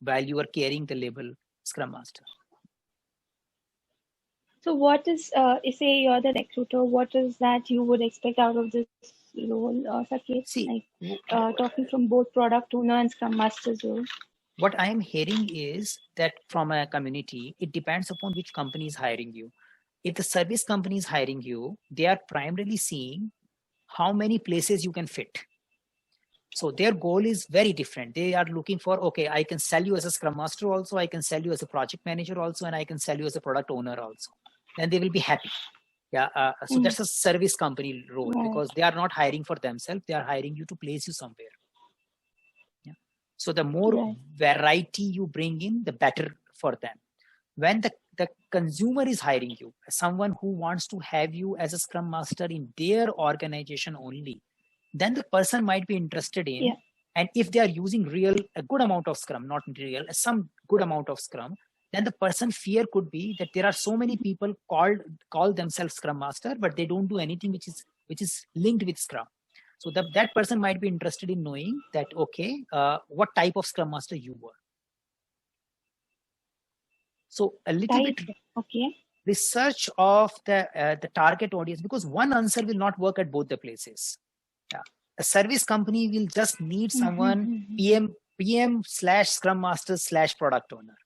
while you were carrying the label Scrum Master. So what is, say you're the recruiter, what is that you would expect out of this role, Saket? See, talking from both product owner and Scrum Master's role. What I am hearing is that from a community, it depends upon which company is hiring you. If the service company is hiring you, they are primarily seeing how many places you can fit. So their goal is very different. They are looking for, okay, I can sell you as a Scrum Master also, I can sell you as a project manager also, and I can sell you as a product owner also. Then they will be happy. Yeah. So that's a service company role, because they are not hiring for themselves. They are hiring you to place you somewhere. Yeah. So the more variety you bring in, the better for them. When the consumer is hiring you, someone who wants to have you as a Scrum Master in their organization only, then the person might be interested in, and if they are using a good amount of Scrum, not real, some good amount of Scrum, then the person fear could be that there are so many people call themselves Scrum Master, but they don't do anything which is linked with Scrum. So that person might be interested in knowing that, okay, what type of Scrum Master you were. So a little bit research of the target audience, because one answer will not work at both the places. Yeah. A service company will just need someone, PM / Scrum Master / product owner.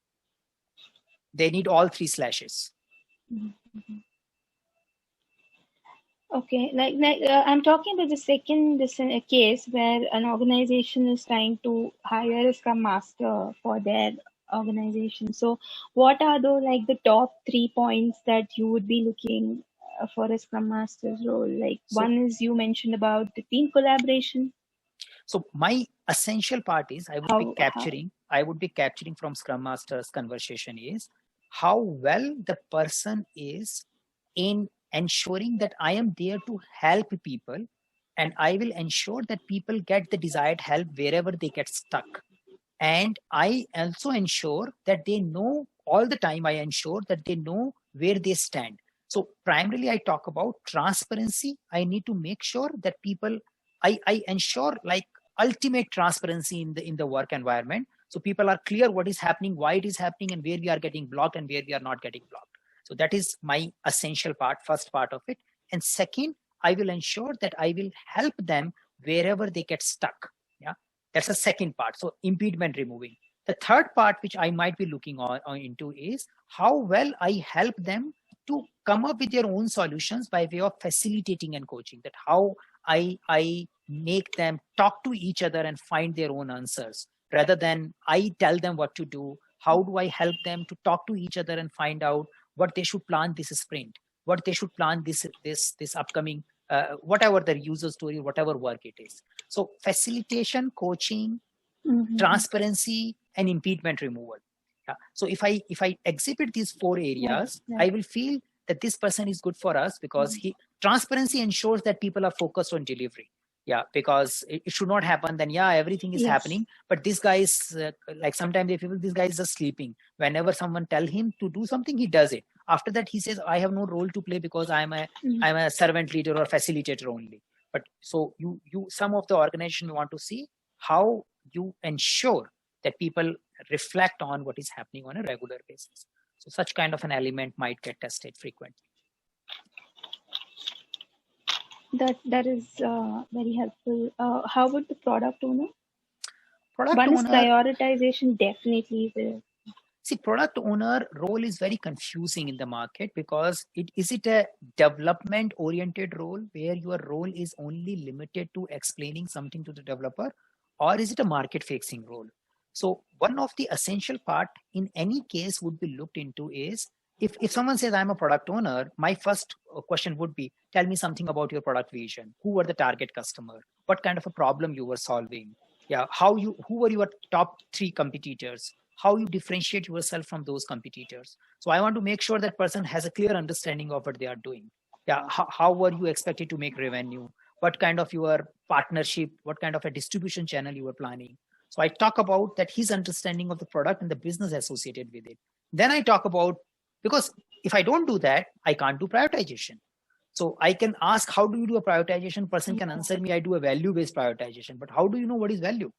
They need all 3 slashes. Okay, I'm talking about the second case where an organization is trying to hire a Scrum Master for their organization. So, what are the top 3 points that you would be looking for a Scrum Master's role? One is you mentioned about the team collaboration. So my essential part is I would be capturing from Scrum Master's conversation is how well the person is in ensuring that I am there to help people, and I will ensure that people get the desired help wherever they get stuck. And I also ensure that they know all the time, I ensure that they know where they stand. So primarily I talk about transparency. I need to make sure that people, I ensure like ultimate transparency in the work environment. So people are clear what is happening, why it is happening, and where we are getting blocked and where we are not getting blocked. So that is my essential part, first part of it. And second, I will ensure that I will help them wherever they get stuck. Yeah, that's the second part. So impediment removing. The third part, which I might be looking into, is how well I help them to come up with their own solutions by way of facilitating and coaching. That how I make them talk to each other and find their own answers rather than I tell them what to do. How do I help them to talk to each other and find out what they should plan this sprint, what they should plan this upcoming, whatever their user story, whatever work it is. So facilitation, coaching, transparency, and impediment removal. Yeah. So if I exhibit these 4 areas, I will feel that this person is good for us because transparency ensures that people are focused on delivery. Yeah, because it should not happen. Then everything is happening, but this guy is like sometimes they feel this guy is just sleeping. Whenever someone tell him to do something, he does it. After that, he says, "I have no role to play because I'm a servant leader or facilitator only." But so some of the organization want to see how you ensure that people reflect on what is happening on a regular basis. So such kind of an element might get tested frequently. That is very helpful. How about the product owner? Product owner, is prioritization definitely there. See, product owner role is very confusing in the market because is it a development oriented role where your role is only limited to explaining something to the developer, or is it a market facing role? So one of the essential part in any case would be looked into is if someone says I'm a product owner, my first question would be, tell me something about your product vision. Who were the target customer? What kind of a problem you were solving? Yeah, who were your top 3 competitors? How you differentiate yourself from those competitors. So I want to make sure that person has a clear understanding of what they are doing. Yeah, how were you expected to make revenue? What kind of your partnership, what kind of a distribution channel you were planning? So I talk about that his understanding of the product and the business associated with it. Then I talk about, because if I don't do that, I can't do prioritization. So I can ask, how do you do a prioritization? Person can answer me, I do a value-based prioritization. But how do you know what is value?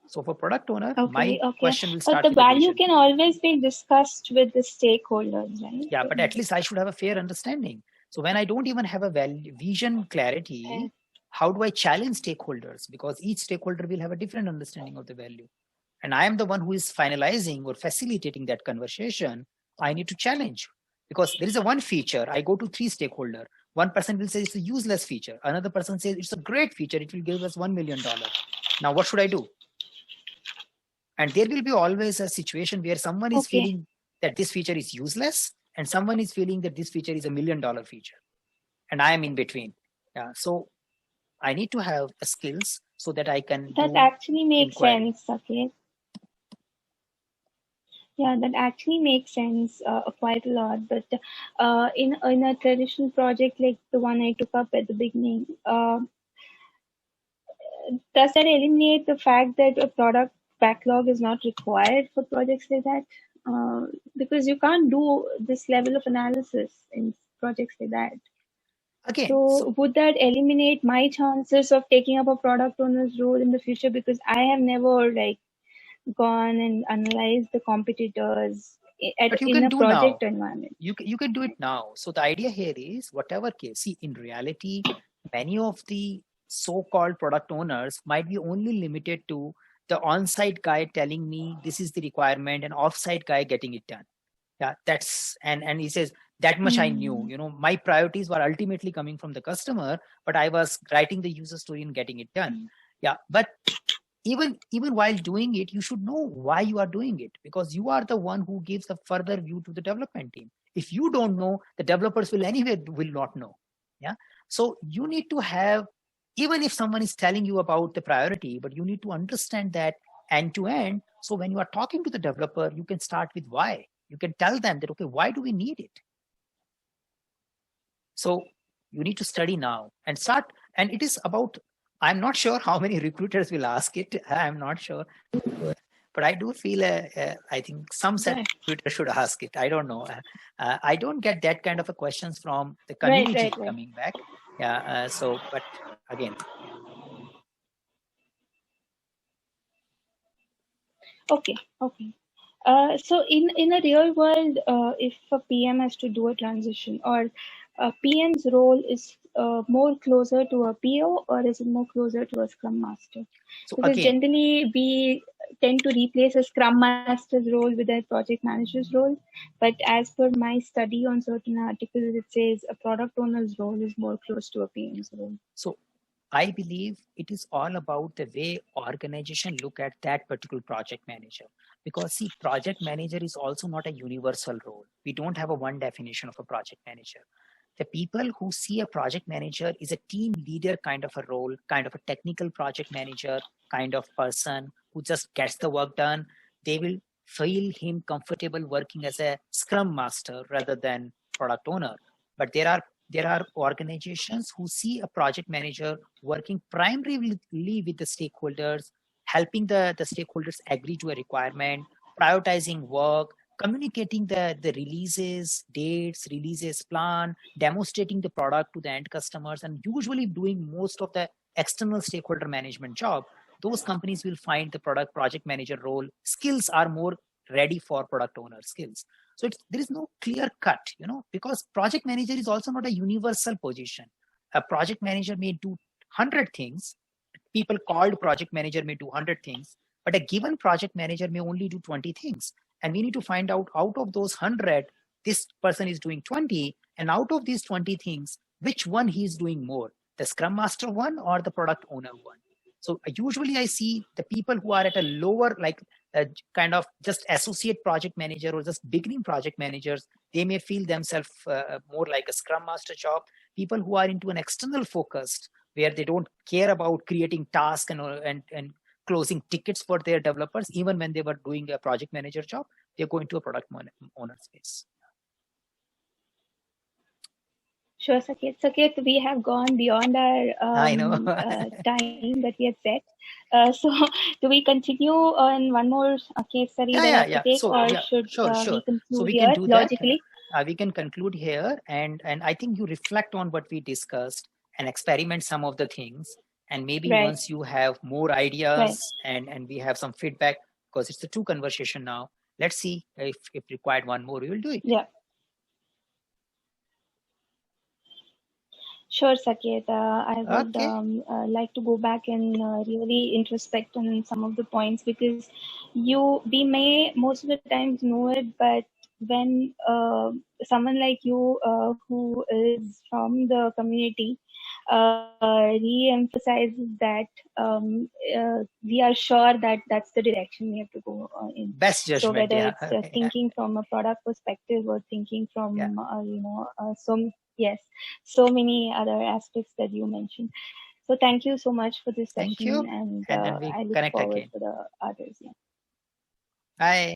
So for product owner, my question will start. But the value can always be discussed with the stakeholders, right? Yeah, but at least I should have a fair understanding. So when I don't even have a vision clarity, how do I challenge stakeholders? Because each stakeholder will have a different understanding of the value. And I am the one who is finalizing or facilitating that conversation. I need to challenge because there is a one feature. I go to 3 stakeholders. One person will say it's a useless feature. Another person says it's a great feature. It will give us $1 million. Now, what should I do? And there will be always a situation where someone is feeling that this feature is useless and someone is feeling that this feature is $1 million feature. And I am in between. Yeah. So I need to have skills so that I can. That actually makes sense. Okay. Yeah, that actually makes sense quite a lot. But in a traditional project like the one I took up at the beginning, does that eliminate the fact that a product backlog is not required for projects like that? Because you can't do this level of analysis in projects like that. Okay. So would that eliminate my chances of taking up a product owner's role in the future? Because I have never gone and analyzed the competitors in a project environment. You can do it now. So the idea here is whatever case. See, in reality, many of the so-called product owners might be only limited to the on-site guy telling me this is the requirement and off-site guy getting it done. Yeah, that's and he says that much I knew. My priorities were ultimately coming from the customer, but I was writing the user story and getting it done. Yeah, but even while doing it, you should know why you are doing it, because you are the one who gives a further view to the development team. If you don't know, the developers will not know. Yeah, so you need to have, even if someone is telling you about the priority, but you need to understand that end to end. So when you are talking to the developer, you can start with why. You can tell them that, okay, why do we need it? So you need to study now and start. And it is about, I'm not sure how many recruiters will ask it. I'm not sure. But I do feel, I think some recruiter should ask it. I don't know. I don't get that kind of a questions from the community coming back. Yeah. But again. Okay. So in a real world, if a PM has to do a transition, or a PM's role is more closer to a PO, or is it more closer to a Scrum Master? So because generally we tend to replace a Scrum Master's role with a project manager's role. But as per my study on certain articles, it says a product owner's role is more close to a PM's role. So I believe it is all about the way organization look at that particular project manager. Because see, project manager is also not a universal role. We don't have a one definition of a project manager. The people who see a project manager is a team leader kind of a role, kind of a technical project manager kind of person who just gets the work done. They will feel him comfortable working as a Scrum Master rather than product owner. But there are organizations who see a project manager working primarily with the stakeholders, helping the stakeholders agree to a requirement, prioritizing work, communicating the releases, dates, releases plan, demonstrating the product to the end customers, and usually doing most of the external stakeholder management job. Those companies will find the project manager role skills are more ready for product owner skills. So there is no clear cut, because project manager is also not a universal position. A project manager may do 100 things. People called project manager may do 100 things, but a given project manager may only do 20 things. And we need to find out of those 100, this person is doing 20. And out of these 20 things, which one he is doing more, the Scrum Master one or the product owner one? So usually I see the people who are at a lower, like kind of just associate project manager or just beginning project managers, they may feel themselves more like a Scrum Master job. People who are into an external focused, where they don't care about creating tasks and closing tickets for their developers, even when they were doing a project manager job, they're going to a product owner space. Sure, Saket. Saket, we have gone beyond our time that we had set. So, do we continue on one more case study that I have to take, should we conclude here logically? We can conclude here, and I think you reflect on what we discussed and experiment some of the things, and maybe once you have more ideas and we have some feedback, because it's a two conversation now. Let's see if required one more, we will do it. Yeah. Sure, Saket. I would like to go back and really introspect on some of the points, because we may most of the times know it, but when someone like you who is from the community re-emphasizes that we are sure that that's the direction we have to go in. Best judgment. So whether it's thinking from a product perspective or thinking from so many other aspects that you mentioned. So thank you so much for this session. Thank you. And I look forward to the others. Bye.